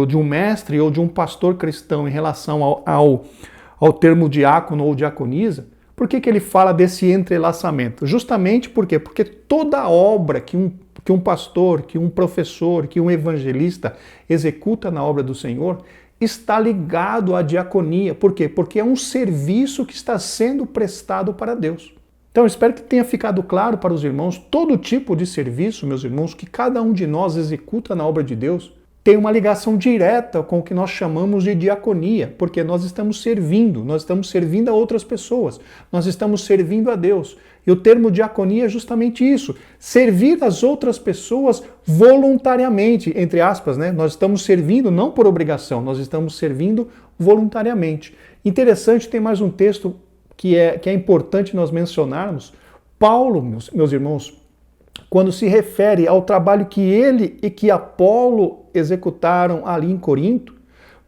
de um mestre ou de um pastor cristão em relação ao termo diácono ou diaconisa, por que ele fala desse entrelaçamento? Justamente por quê? Porque toda obra que um pastor, que um professor, que um evangelista executa na obra do Senhor está ligado à diaconia. Por quê? Porque é um serviço que está sendo prestado para Deus. Então, eu espero que tenha ficado claro para os irmãos todo tipo de serviço, meus irmãos, que cada um de nós executa na obra de Deus, tem uma ligação direta com o que nós chamamos de diaconia, porque nós estamos servindo a outras pessoas, nós estamos servindo a Deus. E o termo diaconia é justamente isso, servir as outras pessoas voluntariamente, entre aspas, Nós estamos servindo não por obrigação, nós estamos servindo voluntariamente. Interessante, tem mais um texto que é importante nós mencionarmos. Paulo, meus irmãos, quando se refere ao trabalho que ele e que Apolo executaram ali em Corinto,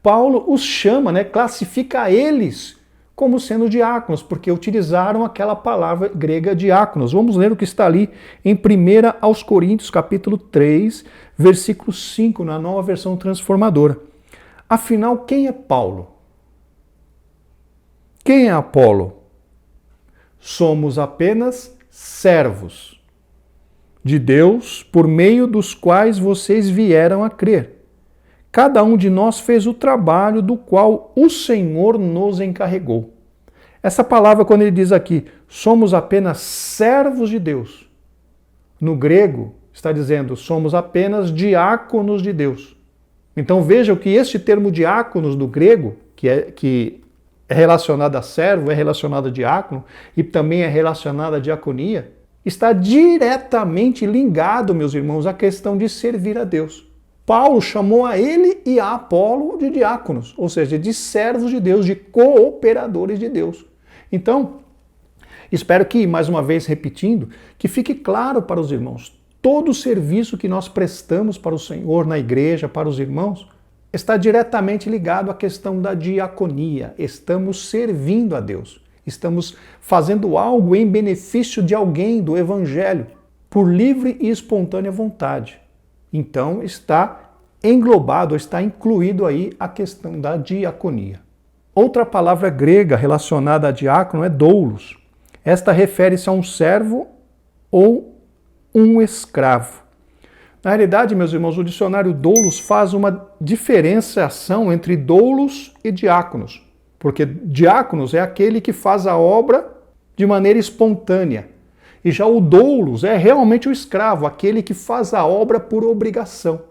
Paulo os chama, classifica eles como sendo diáconos, porque utilizaram aquela palavra grega diáconos. Vamos ler o que está ali em 1 aos Coríntios, capítulo 3, versículo 5, na Nova Versão Transformadora. Afinal, quem é Paulo? Quem é Apolo? Somos apenas servos. de Deus por meio dos quais vocês vieram a crer. Cada um de nós fez o trabalho do qual o Senhor nos encarregou. Essa palavra, quando ele diz aqui, somos apenas servos de Deus, no grego está dizendo, somos apenas diáconos de Deus. Então vejam que este termo diáconos do grego, que é relacionado a servo, é relacionado a diácono e também é relacionado à diaconia, está diretamente ligado, meus irmãos, à questão de servir a Deus. Paulo chamou a ele e a Apolo de diáconos, ou seja, de servos de Deus, de cooperadores de Deus. Então, espero que, mais uma vez repetindo, que fique claro para os irmãos, todo o serviço que nós prestamos para o Senhor na igreja, para os irmãos, está diretamente ligado à questão da diaconia. Estamos servindo a Deus. Estamos fazendo algo em benefício de alguém do Evangelho, por livre e espontânea vontade. Então está englobado, está incluído aí a questão da diaconia. Outra palavra grega relacionada a diácono é doulos. Esta refere-se a um servo ou um escravo. Na realidade, meus irmãos, o dicionário doulos faz uma diferenciação entre doulos e diáconos, porque diáconos é aquele que faz a obra de maneira espontânea, e já o doulos é realmente o escravo, aquele que faz a obra por obrigação.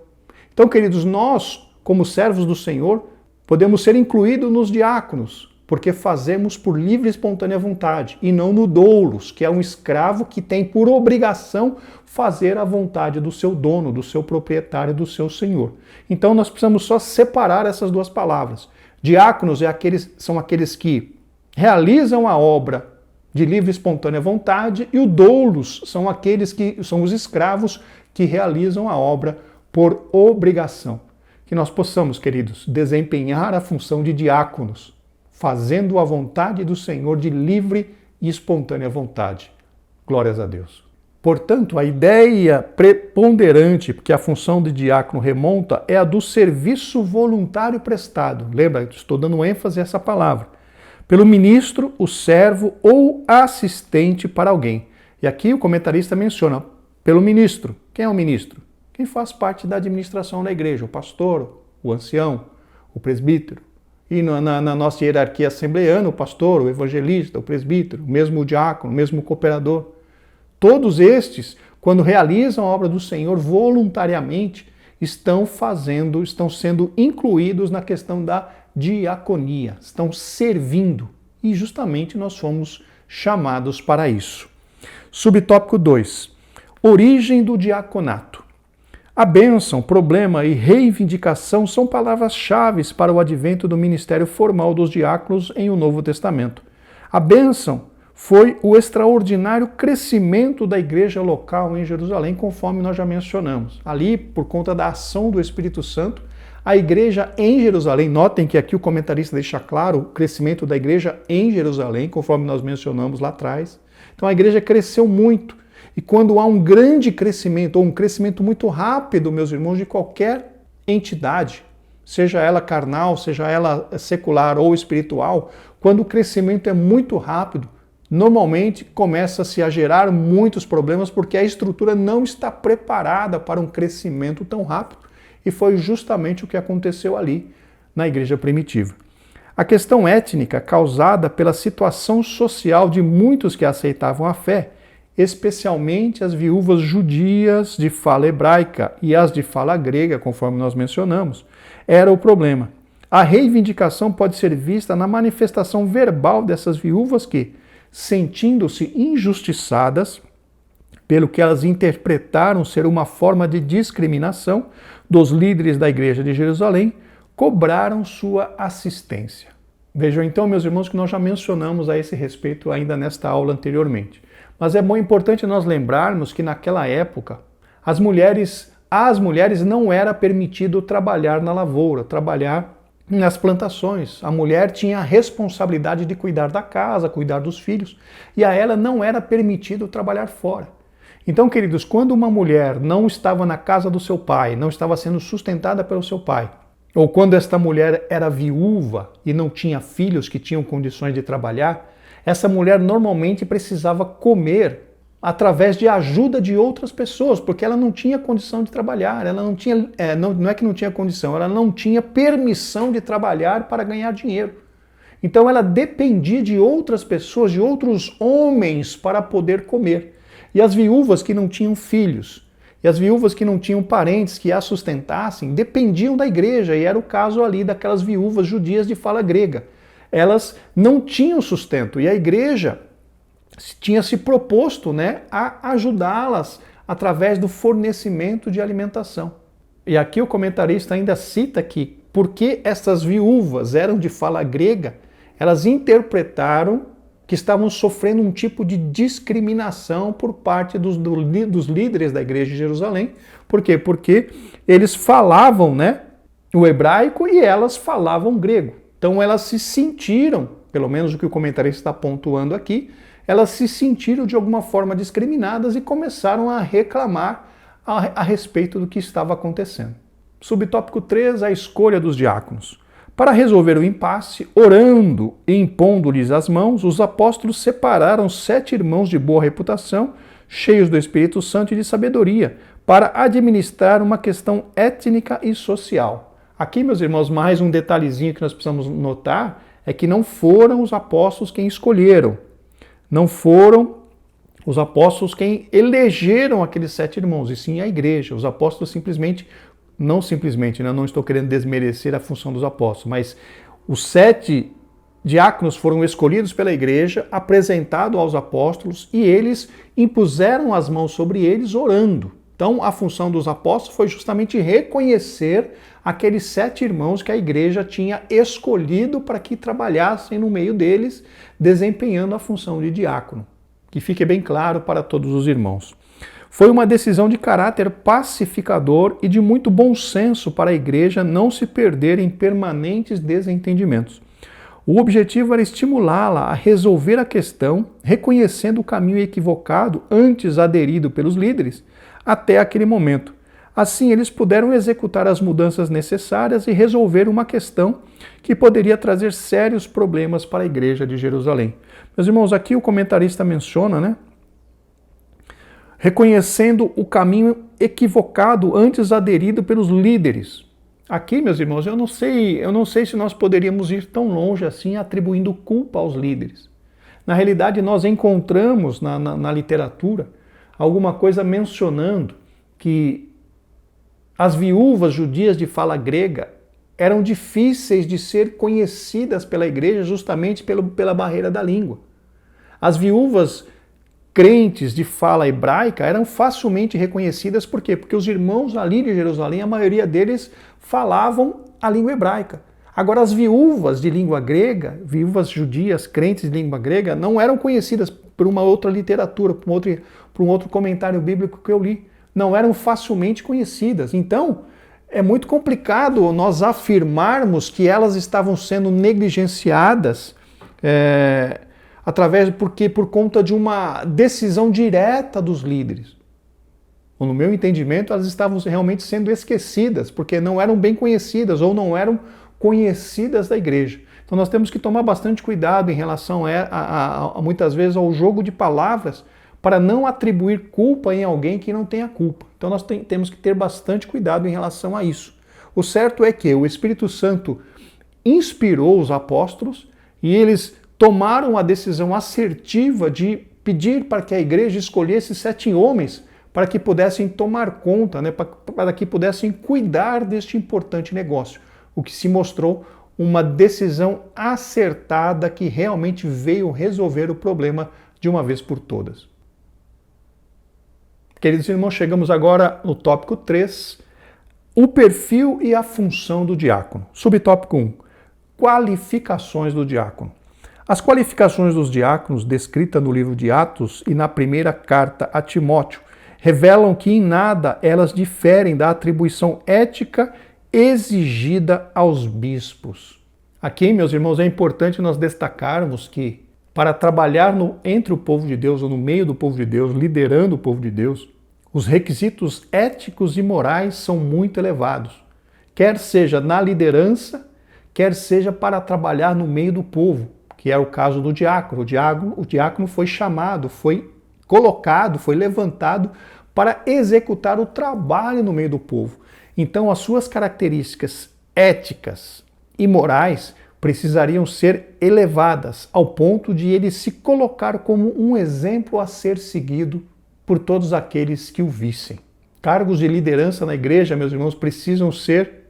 Então, queridos, nós, como servos do Senhor, podemos ser incluídos nos diáconos, porque fazemos por livre e espontânea vontade, e não no doulos, que é um escravo que tem por obrigação fazer a vontade do seu dono, do seu proprietário, do seu senhor. Então nós precisamos só separar essas duas palavras. Diáconos são aqueles que realizam a obra de livre e espontânea vontade, e o doulos são aqueles que são os escravos que realizam a obra por obrigação. Que nós possamos, queridos, desempenhar a função de diáconos, fazendo a vontade do Senhor de livre e espontânea vontade. Glórias a Deus. Portanto, a ideia preponderante que a função de diácono remonta é a do serviço voluntário prestado. Lembra, estou dando ênfase a essa palavra. Pelo ministro, o servo ou assistente para alguém. E aqui o comentarista menciona pelo ministro. Quem é o ministro? Quem faz parte da administração da igreja, o pastor, o ancião, o presbítero. E na nossa hierarquia assembleana, o pastor, o evangelista, o presbítero, o mesmo diácono, o mesmo cooperador. Todos estes, quando realizam a obra do Senhor voluntariamente, estão sendo incluídos na questão da diaconia, estão servindo. E justamente nós fomos chamados para isso. Subtópico 2. Origem do diaconato. A bênção, problema e reivindicação são palavras-chave para o advento do ministério formal dos diáconos em o Novo Testamento. A bênção foi o extraordinário crescimento da igreja local em Jerusalém, conforme nós já mencionamos. Ali, por conta da ação do Espírito Santo, a igreja em Jerusalém, notem que aqui o comentarista deixa claro o crescimento da igreja em Jerusalém, conforme nós mencionamos lá atrás. Então a igreja cresceu muito. E quando há um grande crescimento, ou um crescimento muito rápido, meus irmãos, de qualquer entidade, seja ela carnal, seja ela secular ou espiritual, quando o crescimento é muito rápido, normalmente começa-se a gerar muitos problemas porque a estrutura não está preparada para um crescimento tão rápido. E foi justamente o que aconteceu ali na igreja primitiva. A questão étnica causada pela situação social de muitos que aceitavam a fé, especialmente as viúvas judias de fala hebraica e as de fala grega, conforme nós mencionamos, era o problema. A reivindicação pode ser vista na manifestação verbal dessas viúvas que, sentindo-se injustiçadas pelo que elas interpretaram ser uma forma de discriminação dos líderes da igreja de Jerusalém, cobraram sua assistência. Vejam então, meus irmãos, que nós já mencionamos a esse respeito ainda nesta aula anteriormente. Mas é muito importante nós lembrarmos que naquela época às mulheres não era permitido trabalhar na lavoura, trabalhar nas plantações. A mulher tinha a responsabilidade de cuidar da casa, cuidar dos filhos, e a ela não era permitido trabalhar fora. Então, queridos, quando uma mulher não estava na casa do seu pai, não estava sendo sustentada pelo seu pai, ou quando esta mulher era viúva e não tinha filhos que tinham condições de trabalhar, essa mulher normalmente precisava comer através de ajuda de outras pessoas, porque ela não tinha condição de trabalhar, ela não tinha, não é que não tinha condição, ela não tinha permissão de trabalhar para ganhar dinheiro. Então ela dependia de outras pessoas, de outros homens para poder comer. E as viúvas que não tinham filhos, e as viúvas que não tinham parentes que a sustentassem, dependiam da igreja, e era o caso ali daquelas viúvas judias de fala grega. Elas não tinham sustento, e a igreja tinha se proposto, né, a ajudá-las através do fornecimento de alimentação. E aqui o comentarista ainda cita que, porque essas viúvas eram de fala grega, elas interpretaram que estavam sofrendo um tipo de discriminação por parte dos líderes da igreja de Jerusalém. Por quê? Porque eles falavam, né, o hebraico e elas falavam grego. Então elas se sentiram, pelo menos o que o comentarista está pontuando aqui, elas se sentiram de alguma forma discriminadas e começaram a reclamar a respeito do que estava acontecendo. Subtópico 3, a escolha dos diáconos. Para resolver o impasse, orando e impondo-lhes as mãos, os apóstolos separaram 7 irmãos de boa reputação, cheios do Espírito Santo e de sabedoria, para administrar uma questão étnica e social. Aqui, meus irmãos, mais um detalhezinho que nós precisamos notar é que não foram os apóstolos quem escolheram. Não foram os apóstolos quem elegeram aqueles 7 irmãos, e sim a igreja. Os apóstolos não estou querendo desmerecer a função dos apóstolos, mas os 7 diáconos foram escolhidos pela igreja, apresentados aos apóstolos, e eles impuseram as mãos sobre eles orando. Então, a função dos apóstolos foi justamente reconhecer aqueles 7 irmãos que a igreja tinha escolhido para que trabalhassem no meio deles, desempenhando a função de diácono. Que fique bem claro para todos os irmãos. Foi uma decisão de caráter pacificador e de muito bom senso para a igreja não se perder em permanentes desentendimentos. O objetivo era estimulá-la a resolver a questão, reconhecendo o caminho equivocado antes aderido pelos líderes até aquele momento. Assim, eles puderam executar as mudanças necessárias e resolver uma questão que poderia trazer sérios problemas para a igreja de Jerusalém. Meus irmãos, aqui o comentarista menciona, né? Reconhecendo o caminho equivocado antes aderido pelos líderes. Aqui, meus irmãos, eu não sei se nós poderíamos ir tão longe assim atribuindo culpa aos líderes. Na realidade, nós encontramos na literatura alguma coisa mencionando que as viúvas judias de fala grega eram difíceis de ser conhecidas pela igreja justamente pela barreira da língua. As viúvas crentes de fala hebraica eram facilmente reconhecidas, por quê? Porque os irmãos ali de Jerusalém, a maioria deles falavam a língua hebraica. Agora, as viúvas de língua grega, viúvas judias, crentes de língua grega, não eram conhecidas por uma outra literatura, por um outro comentário bíblico que eu li. Não eram facilmente conhecidas. Então, é muito complicado nós afirmarmos que elas estavam sendo negligenciadas por conta de uma decisão direta dos líderes. Ou, no meu entendimento, elas estavam realmente sendo esquecidas, porque não eram bem conhecidas ou não eram conhecidas da igreja. Então nós temos que tomar bastante cuidado em relação muitas vezes ao jogo de palavras para não atribuir culpa em alguém que não tenha culpa. Então nós temos que ter bastante cuidado em relação a isso. O certo é que o Espírito Santo inspirou os apóstolos e eles tomaram a decisão assertiva de pedir para que a igreja escolhesse 7 homens para que pudessem tomar conta, né, para que pudessem cuidar deste importante negócio, o que se mostrou uma decisão acertada que realmente veio resolver o problema de uma vez por todas. Queridos irmãos, chegamos agora no tópico 3, o perfil e a função do diácono. Subtópico 1, qualificações do diácono. As qualificações dos diáconos, descritas no livro de Atos e na primeira carta a Timóteo, revelam que em nada elas diferem da atribuição ética exigida aos bispos. Aqui, meus irmãos, é importante nós destacarmos que para trabalhar entre o povo de Deus ou no meio do povo de Deus, liderando o povo de Deus, os requisitos éticos e morais são muito elevados. Quer seja na liderança, quer seja para trabalhar no meio do povo, que é o caso do diácono. O diácono foi chamado, foi colocado, foi levantado para executar o trabalho no meio do povo. Então, as suas características éticas e morais precisariam ser elevadas ao ponto de ele se colocar como um exemplo a ser seguido por todos aqueles que o vissem. Cargos de liderança na igreja, meus irmãos, precisam ser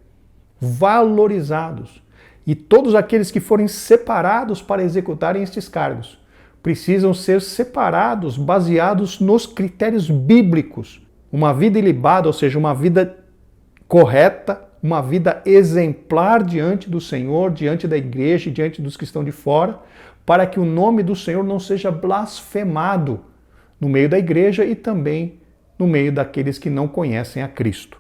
valorizados. E todos aqueles que forem separados para executarem estes cargos precisam ser separados baseados nos critérios bíblicos. Uma vida ilibada, ou seja, uma vida correta, uma vida exemplar diante do Senhor, diante da igreja e diante dos que estão de fora, para que o nome do Senhor não seja blasfemado no meio da igreja e também no meio daqueles que não conhecem a Cristo.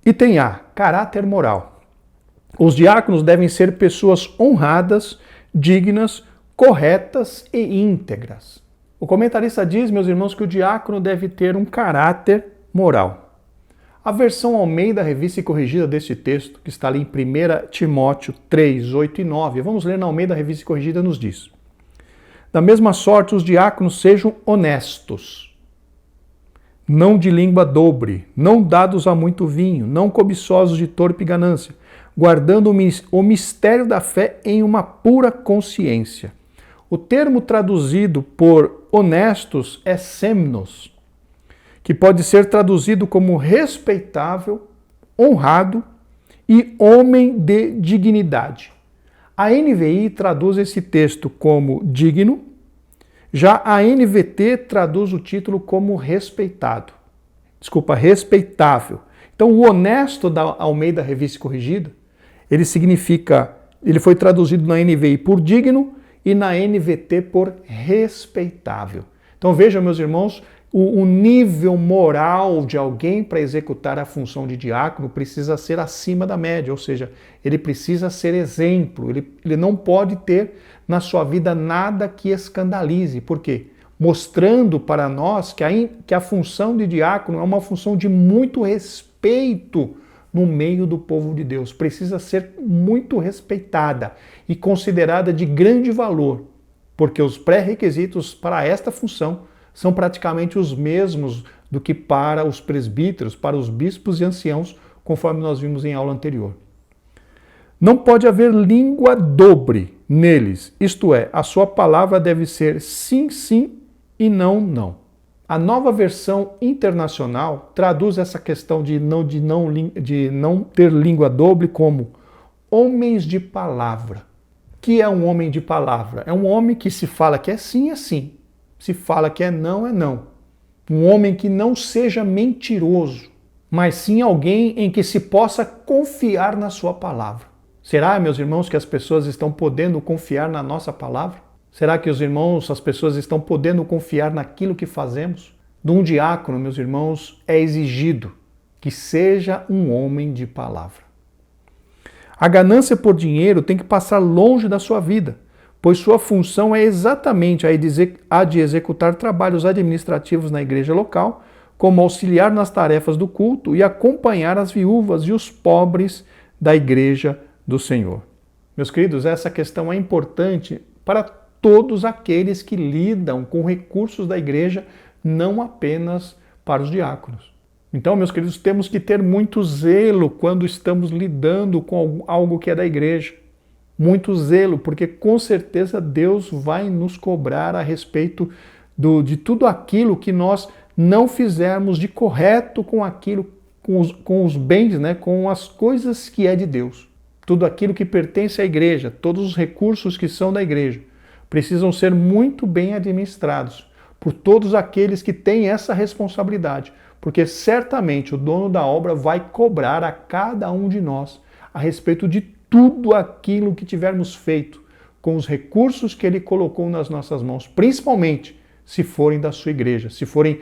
Item A, caráter moral. Os diáconos devem ser pessoas honradas, dignas, corretas e íntegras. O comentarista diz, meus irmãos, que o diácono deve ter um caráter moral. A versão Almeida, Revista e Corrigida deste texto, que está ali em 1 Timóteo 3, 8 e 9, vamos ler na Almeida, Revista e Corrigida, nos diz: da mesma sorte, os diáconos sejam honestos, não de língua dobre, não dados a muito vinho, não cobiçosos de torpe ganância, guardando o mistério da fé em uma pura consciência. O termo traduzido por honestos é semnos, que pode ser traduzido como respeitável, honrado e homem de dignidade. A NVI traduz esse texto como digno, já a NVT traduz o título como respeitável. Então, o honesto da Almeida Revista e Corrigida, ele foi traduzido na NVI por digno e na NVT por respeitável. Então, vejam, meus irmãos, o nível moral de alguém para executar a função de diácono precisa ser acima da média, ou seja, ele precisa ser exemplo, ele não pode ter na sua vida nada que escandalize. Por quê? Mostrando para nós que a função de diácono é uma função de muito respeito no meio do povo de Deus. Precisa ser muito respeitada e considerada de grande valor, porque os pré-requisitos para esta função são praticamente os mesmos do que para os presbíteros, para os bispos e anciãos, conforme nós vimos em aula anterior. Não pode haver língua dobre neles, isto é, a sua palavra deve ser sim, sim e não, não. A Nova Versão Internacional traduz essa questão de não ter língua dobre como homens de palavra. O que é um homem de palavra? É um homem que se fala que é sim, é sim. Se fala que é não, é não. Um homem que não seja mentiroso, mas sim alguém em que se possa confiar na sua palavra. Será, meus irmãos, que as pessoas estão podendo confiar na nossa palavra? Será que as pessoas estão podendo confiar naquilo que fazemos? De um diácono, meus irmãos, é exigido que seja um homem de palavra. A ganância por dinheiro tem que passar longe da sua vida, pois sua função é exatamente a de executar trabalhos administrativos na igreja local, como auxiliar nas tarefas do culto e acompanhar as viúvas e os pobres da igreja do Senhor. Meus queridos, essa questão é importante para todos aqueles que lidam com recursos da igreja, não apenas para os diáconos. Então, meus queridos, temos que ter muito zelo quando estamos lidando com algo que é da igreja. Muito zelo, porque com certeza Deus vai nos cobrar a respeito de tudo aquilo que nós não fizermos de correto com aquilo, com os bens, né, com as coisas que é de Deus. Tudo aquilo que pertence à igreja, todos os recursos que são da igreja, precisam ser muito bem administrados por todos aqueles que têm essa responsabilidade, porque certamente o dono da obra vai cobrar a cada um de nós a respeito de tudo aquilo que tivermos feito com os recursos que ele colocou nas nossas mãos, principalmente se forem da sua igreja, se forem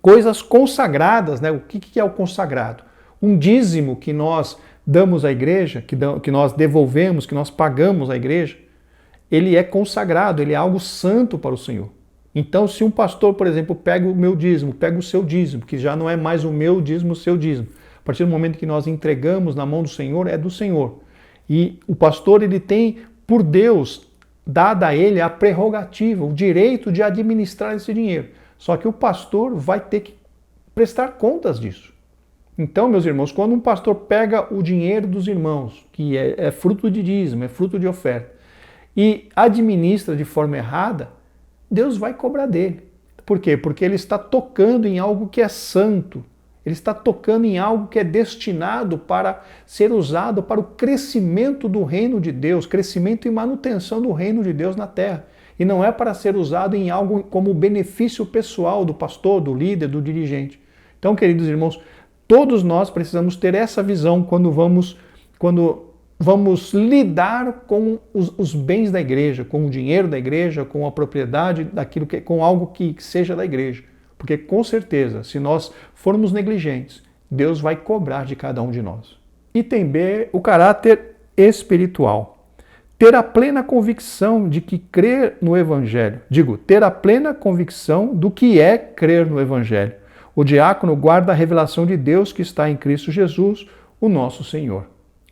coisas consagradas, né? O que é o consagrado? Um dízimo que nós damos à igreja, que nós devolvemos, que nós pagamos à igreja, ele é consagrado, ele é algo santo para o Senhor. Então, se um pastor, por exemplo, pega o meu dízimo, pega o seu dízimo, que já não é mais o meu dízimo, o seu dízimo, a partir do momento que nós entregamos na mão do Senhor, é do Senhor. E o pastor, ele tem, por Deus, dada a ele a prerrogativa, o direito de administrar esse dinheiro. Só que o pastor vai ter que prestar contas disso. Então, meus irmãos, quando um pastor pega o dinheiro dos irmãos, que é fruto de dízimo, é fruto de oferta, e administra de forma errada, Deus vai cobrar dele. Por quê? Porque ele está tocando em algo que é santo. Ele está tocando em algo que é destinado para ser usado para o crescimento do reino de Deus, crescimento e manutenção do reino de Deus na terra. E não é para ser usado em algo como benefício pessoal do pastor, do líder, do dirigente. Então, queridos irmãos, todos nós precisamos ter essa visão quando vamos lidar com os bens da igreja, com o dinheiro da igreja, com a propriedade daquilo com algo que seja da igreja. Porque com certeza, se nós formos negligentes, Deus vai cobrar de cada um de nós. Item B, o caráter espiritual. Ter a plena convicção de que crer no Evangelho. Ter a plena convicção do que é crer no Evangelho. O diácono guarda a revelação de Deus que está em Cristo Jesus, o nosso Senhor.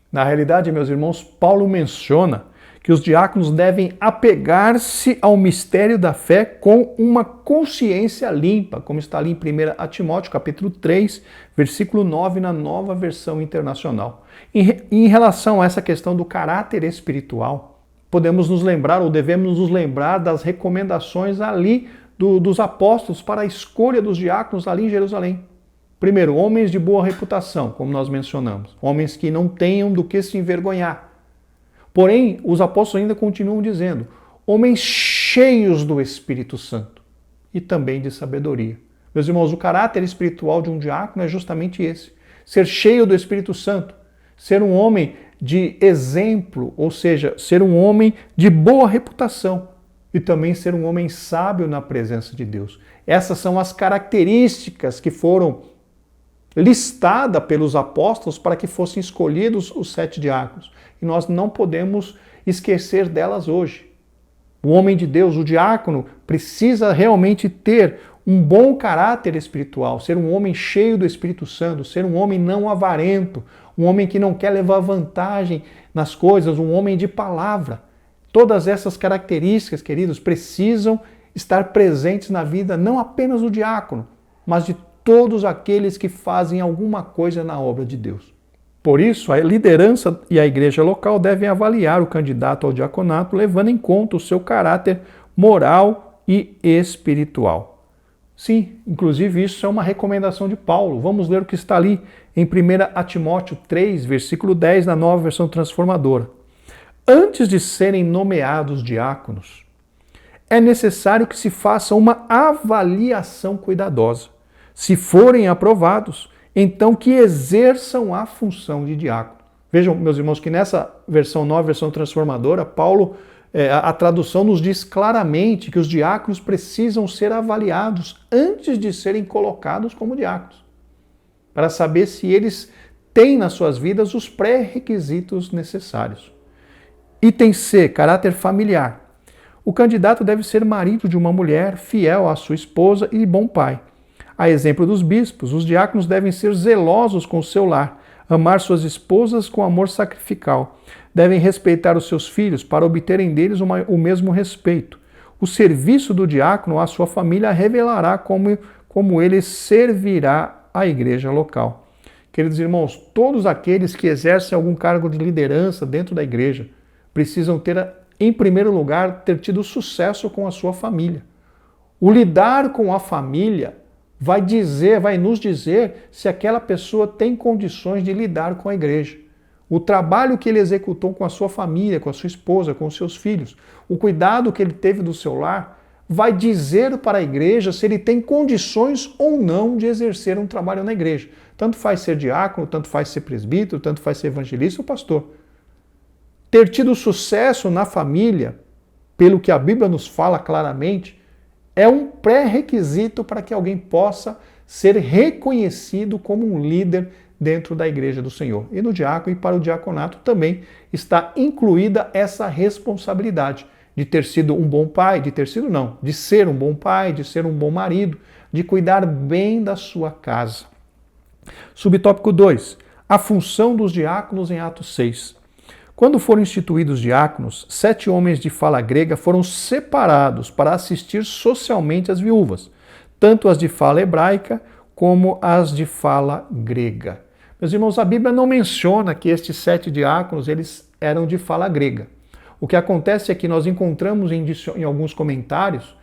Na realidade, meus irmãos, Paulo menciona que os diáconos devem apegar-se ao mistério da fé com uma consciência limpa, como está ali em 1 Timóteo, capítulo 3, versículo 9, na Nova Versão Internacional. Em relação a essa questão do caráter espiritual, podemos nos lembrar, ou devemos nos lembrar das recomendações ali dos apóstolos para a escolha dos diáconos ali em Jerusalém. Primeiro, homens de boa reputação, como nós mencionamos. Homens que não tenham do que se envergonhar. Porém, os apóstolos ainda continuam dizendo, homens cheios do Espírito Santo e também de sabedoria. Meus irmãos, o caráter espiritual de um diácono é justamente esse. Ser cheio do Espírito Santo. Ser um homem de exemplo, ou seja, ser um homem de boa reputação. E também ser um homem sábio na presença de Deus. Essas são as características que foram listadas pelos apóstolos para que fossem escolhidos os 7 diáconos. E nós não podemos esquecer delas hoje. O homem de Deus, o diácono, precisa realmente ter um bom caráter espiritual, ser um homem cheio do Espírito Santo, ser um homem não avarento, um homem que não quer levar vantagem nas coisas, um homem de palavra. Todas essas características, queridos, precisam estar presentes na vida não apenas do diácono, mas de todos aqueles que fazem alguma coisa na obra de Deus. Por isso, a liderança e a igreja local devem avaliar o candidato ao diaconato, levando em conta o seu caráter moral e espiritual. Sim, inclusive isso é uma recomendação de Paulo. Vamos ler o que está ali em 1 Timóteo 3, versículo 10, na Nova Versão Transformadora. Antes de serem nomeados diáconos, é necessário que se faça uma avaliação cuidadosa. Se forem aprovados, então que exerçam a função de diácono. Vejam, meus irmãos, que nessa versão nova, versão transformadora, Paulo, a tradução nos diz claramente que os diáconos precisam ser avaliados antes de serem colocados como diáconos, para saber se eles têm nas suas vidas os pré-requisitos necessários. Item C, caráter familiar. O candidato deve ser marido de uma mulher, fiel à sua esposa e bom pai. A exemplo dos bispos, os diáconos devem ser zelosos com o seu lar, amar suas esposas com amor sacrificial. Devem respeitar os seus filhos para obterem deles o mesmo respeito. O serviço do diácono à sua família revelará como ele servirá à igreja local. Queridos irmãos, todos aqueles que exercem algum cargo de liderança dentro da igreja precisam ter, em primeiro lugar, ter tido sucesso com a sua família. O lidar com a família vai nos dizer se aquela pessoa tem condições de lidar com a igreja. O trabalho que ele executou com a sua família, com a sua esposa, com os seus filhos, o cuidado que ele teve do seu lar, vai dizer para a igreja se ele tem condições ou não de exercer um trabalho na igreja. Tanto faz ser diácono, tanto faz ser presbítero, tanto faz ser evangelista ou pastor. Ter tido sucesso na família, pelo que a Bíblia nos fala claramente, é um pré-requisito para que alguém possa ser reconhecido como um líder dentro da igreja do Senhor. E no diácono e para o diaconato também está incluída essa responsabilidade de ter sido um bom pai, de ser um bom pai, de ser um bom marido, de cuidar bem da sua casa. Subtópico 2. A função dos diáconos em Atos 6. Quando foram instituídos diáconos, 7 homens de fala grega foram separados para assistir socialmente as viúvas, tanto as de fala hebraica como as de fala grega. Meus irmãos, a Bíblia não menciona que estes 7 diáconos eles eram de fala grega. O que acontece é que nós encontramos em alguns comentários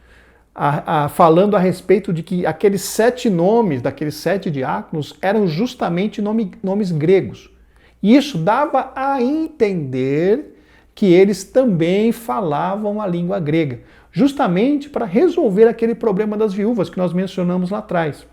falando a respeito de que aqueles 7 nomes daqueles 7 diáconos eram justamente nomes gregos. E isso dava a entender que eles também falavam a língua grega, justamente para resolver aquele problema das viúvas que nós mencionamos lá atrás.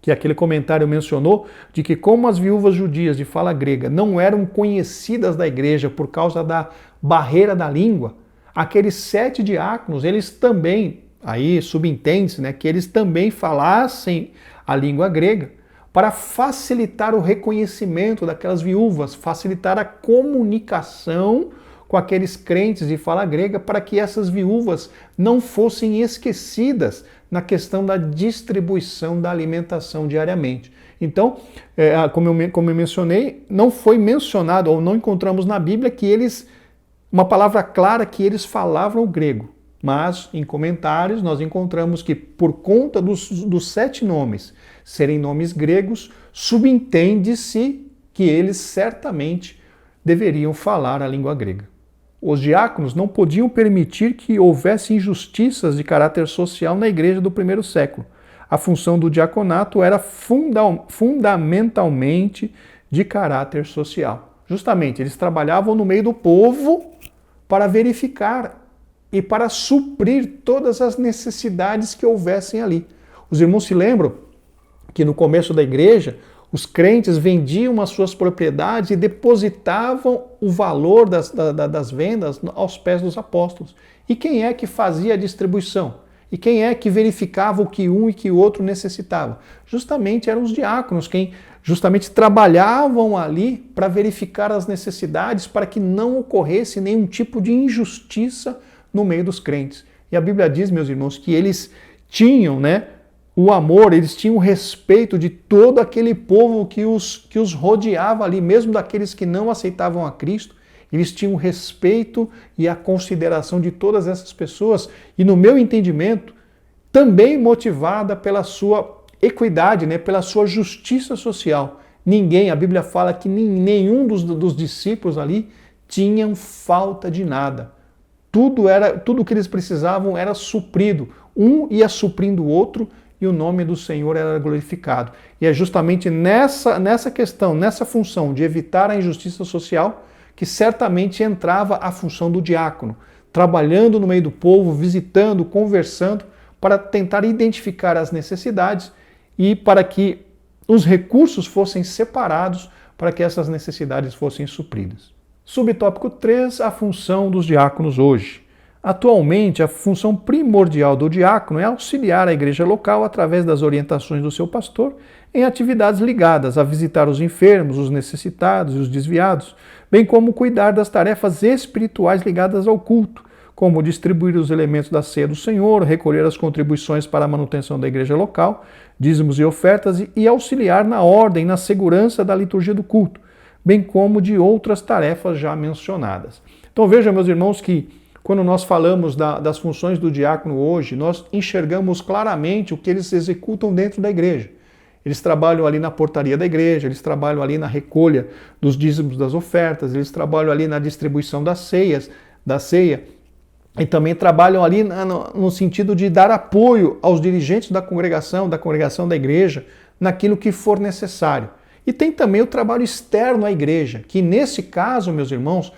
Que aquele comentário mencionou de que como as viúvas judias de fala grega não eram conhecidas da igreja por causa da barreira da língua, aqueles 7 diáconos, eles também, aí subentende-se, né, que eles também falassem a língua grega para facilitar o reconhecimento daquelas viúvas, facilitar a comunicação com aqueles crentes de fala grega para que essas viúvas não fossem esquecidas na questão da distribuição da alimentação diariamente. Então, como eu mencionei, não foi mencionado ou não encontramos na Bíblia uma palavra clara que eles falavam o grego. Mas, em comentários, nós encontramos que, por conta dos 7 nomes serem nomes gregos, subentende-se que eles certamente deveriam falar a língua grega. Os diáconos não podiam permitir que houvesse injustiças de caráter social na igreja do primeiro século. A função do diaconato era fundamentalmente de caráter social. Justamente, eles trabalhavam no meio do povo para verificar e para suprir todas as necessidades que houvessem ali. Os irmãos se lembram que no começo da igreja, os crentes vendiam as suas propriedades e depositavam o valor das vendas aos pés dos apóstolos. E quem é que fazia a distribuição? E quem é que verificava o que um e que o outro necessitava? Justamente eram os diáconos, quem justamente trabalhavam ali para verificar as necessidades, para que não ocorresse nenhum tipo de injustiça no meio dos crentes. E a Bíblia diz, meus irmãos, que eles tinham, o amor, eles tinham o respeito de todo aquele povo que os rodeava ali, mesmo daqueles que não aceitavam a Cristo. Eles tinham o respeito e a consideração de todas essas pessoas, e no meu entendimento, também motivada pela sua equidade, pela sua justiça social. A Bíblia fala que nenhum dos discípulos ali tinham falta de nada. Tudo o que eles precisavam era suprido. Um ia suprindo o outro e o nome do Senhor era glorificado. E é justamente nessa questão, nessa função de evitar a injustiça social, que certamente entrava a função do diácono, trabalhando no meio do povo, visitando, conversando, para tentar identificar as necessidades e para que os recursos fossem separados para que essas necessidades fossem supridas. Subtópico 3, a função dos diáconos hoje. Atualmente, a função primordial do diácono é auxiliar a igreja local através das orientações do seu pastor em atividades ligadas a visitar os enfermos, os necessitados e os desviados, bem como cuidar das tarefas espirituais ligadas ao culto, como distribuir os elementos da ceia do Senhor, recolher as contribuições para a manutenção da igreja local, dízimos e ofertas e auxiliar na ordem e na segurança da liturgia do culto, bem como de outras tarefas já mencionadas. Então vejam, meus irmãos, que quando nós falamos das funções do diácono hoje, nós enxergamos claramente o que eles executam dentro da igreja. Eles trabalham ali na portaria da igreja, eles trabalham ali na recolha dos dízimos das ofertas, eles trabalham ali na distribuição da ceia, e também trabalham ali no sentido de dar apoio aos dirigentes da congregação da igreja, naquilo que for necessário. E tem também o trabalho externo à igreja, que nesse caso, meus irmãos,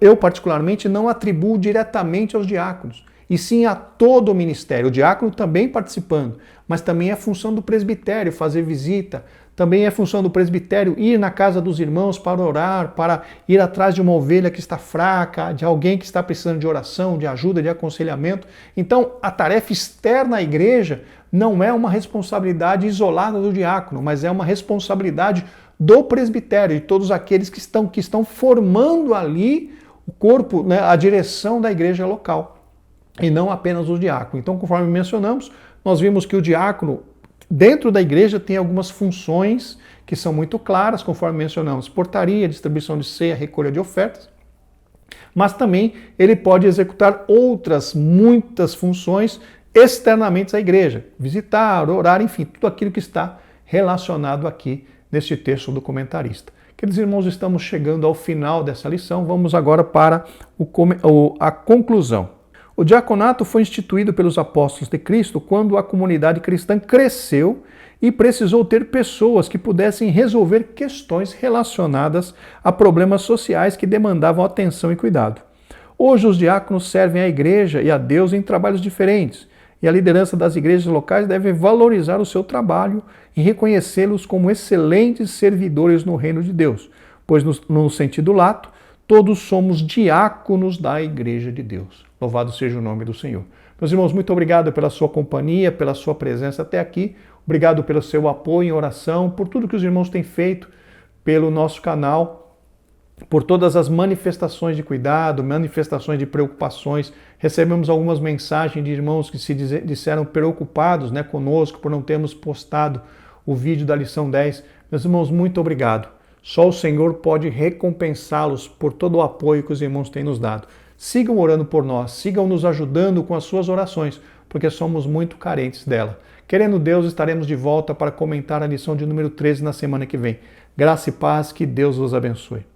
eu particularmente não atribuo diretamente aos diáconos, e sim a todo o ministério. O diácono também participando, mas também é função do presbitério fazer visita, também é função do presbitério ir na casa dos irmãos para orar, para ir atrás de uma ovelha que está fraca, de alguém que está precisando de oração, de ajuda, de aconselhamento. Então, a tarefa externa à igreja não é uma responsabilidade isolada do diácono, mas é uma responsabilidade do presbitério e todos aqueles que estão formando ali o corpo, a direção da igreja local, e não apenas o diácono. Então, conforme mencionamos, nós vimos que o diácono, dentro da igreja, tem algumas funções que são muito claras, conforme mencionamos: portaria, distribuição de ceia, recolha de ofertas. Mas também ele pode executar outras muitas funções externamente à igreja, visitar, orar, enfim, tudo aquilo que está relacionado aqui neste texto do comentarista. Queridos irmãos, estamos chegando ao final dessa lição, vamos agora para a conclusão. O diaconato foi instituído pelos apóstolos de Cristo quando a comunidade cristã cresceu e precisou ter pessoas que pudessem resolver questões relacionadas a problemas sociais que demandavam atenção e cuidado. Hoje os diáconos servem à igreja e a Deus em trabalhos diferentes, e a liderança das igrejas locais deve valorizar o seu trabalho e reconhecê-los como excelentes servidores no reino de Deus, pois no sentido lato, todos somos diáconos da igreja de Deus. Louvado seja o nome do Senhor. Meus irmãos, muito obrigado pela sua companhia, pela sua presença até aqui. Obrigado pelo seu apoio em oração, por tudo que os irmãos têm feito pelo nosso canal, por todas as manifestações de cuidado, manifestações de preocupações. Recebemos algumas mensagens de irmãos que se disseram preocupados, conosco por não termos postado o vídeo da lição 10. Meus irmãos, muito obrigado. Só o Senhor pode recompensá-los por todo o apoio que os irmãos têm nos dado. Sigam orando por nós, sigam nos ajudando com as suas orações, porque somos muito carentes dela. Querendo Deus, estaremos de volta para comentar a lição de número 13 na semana que vem. Graça e paz, que Deus vos abençoe.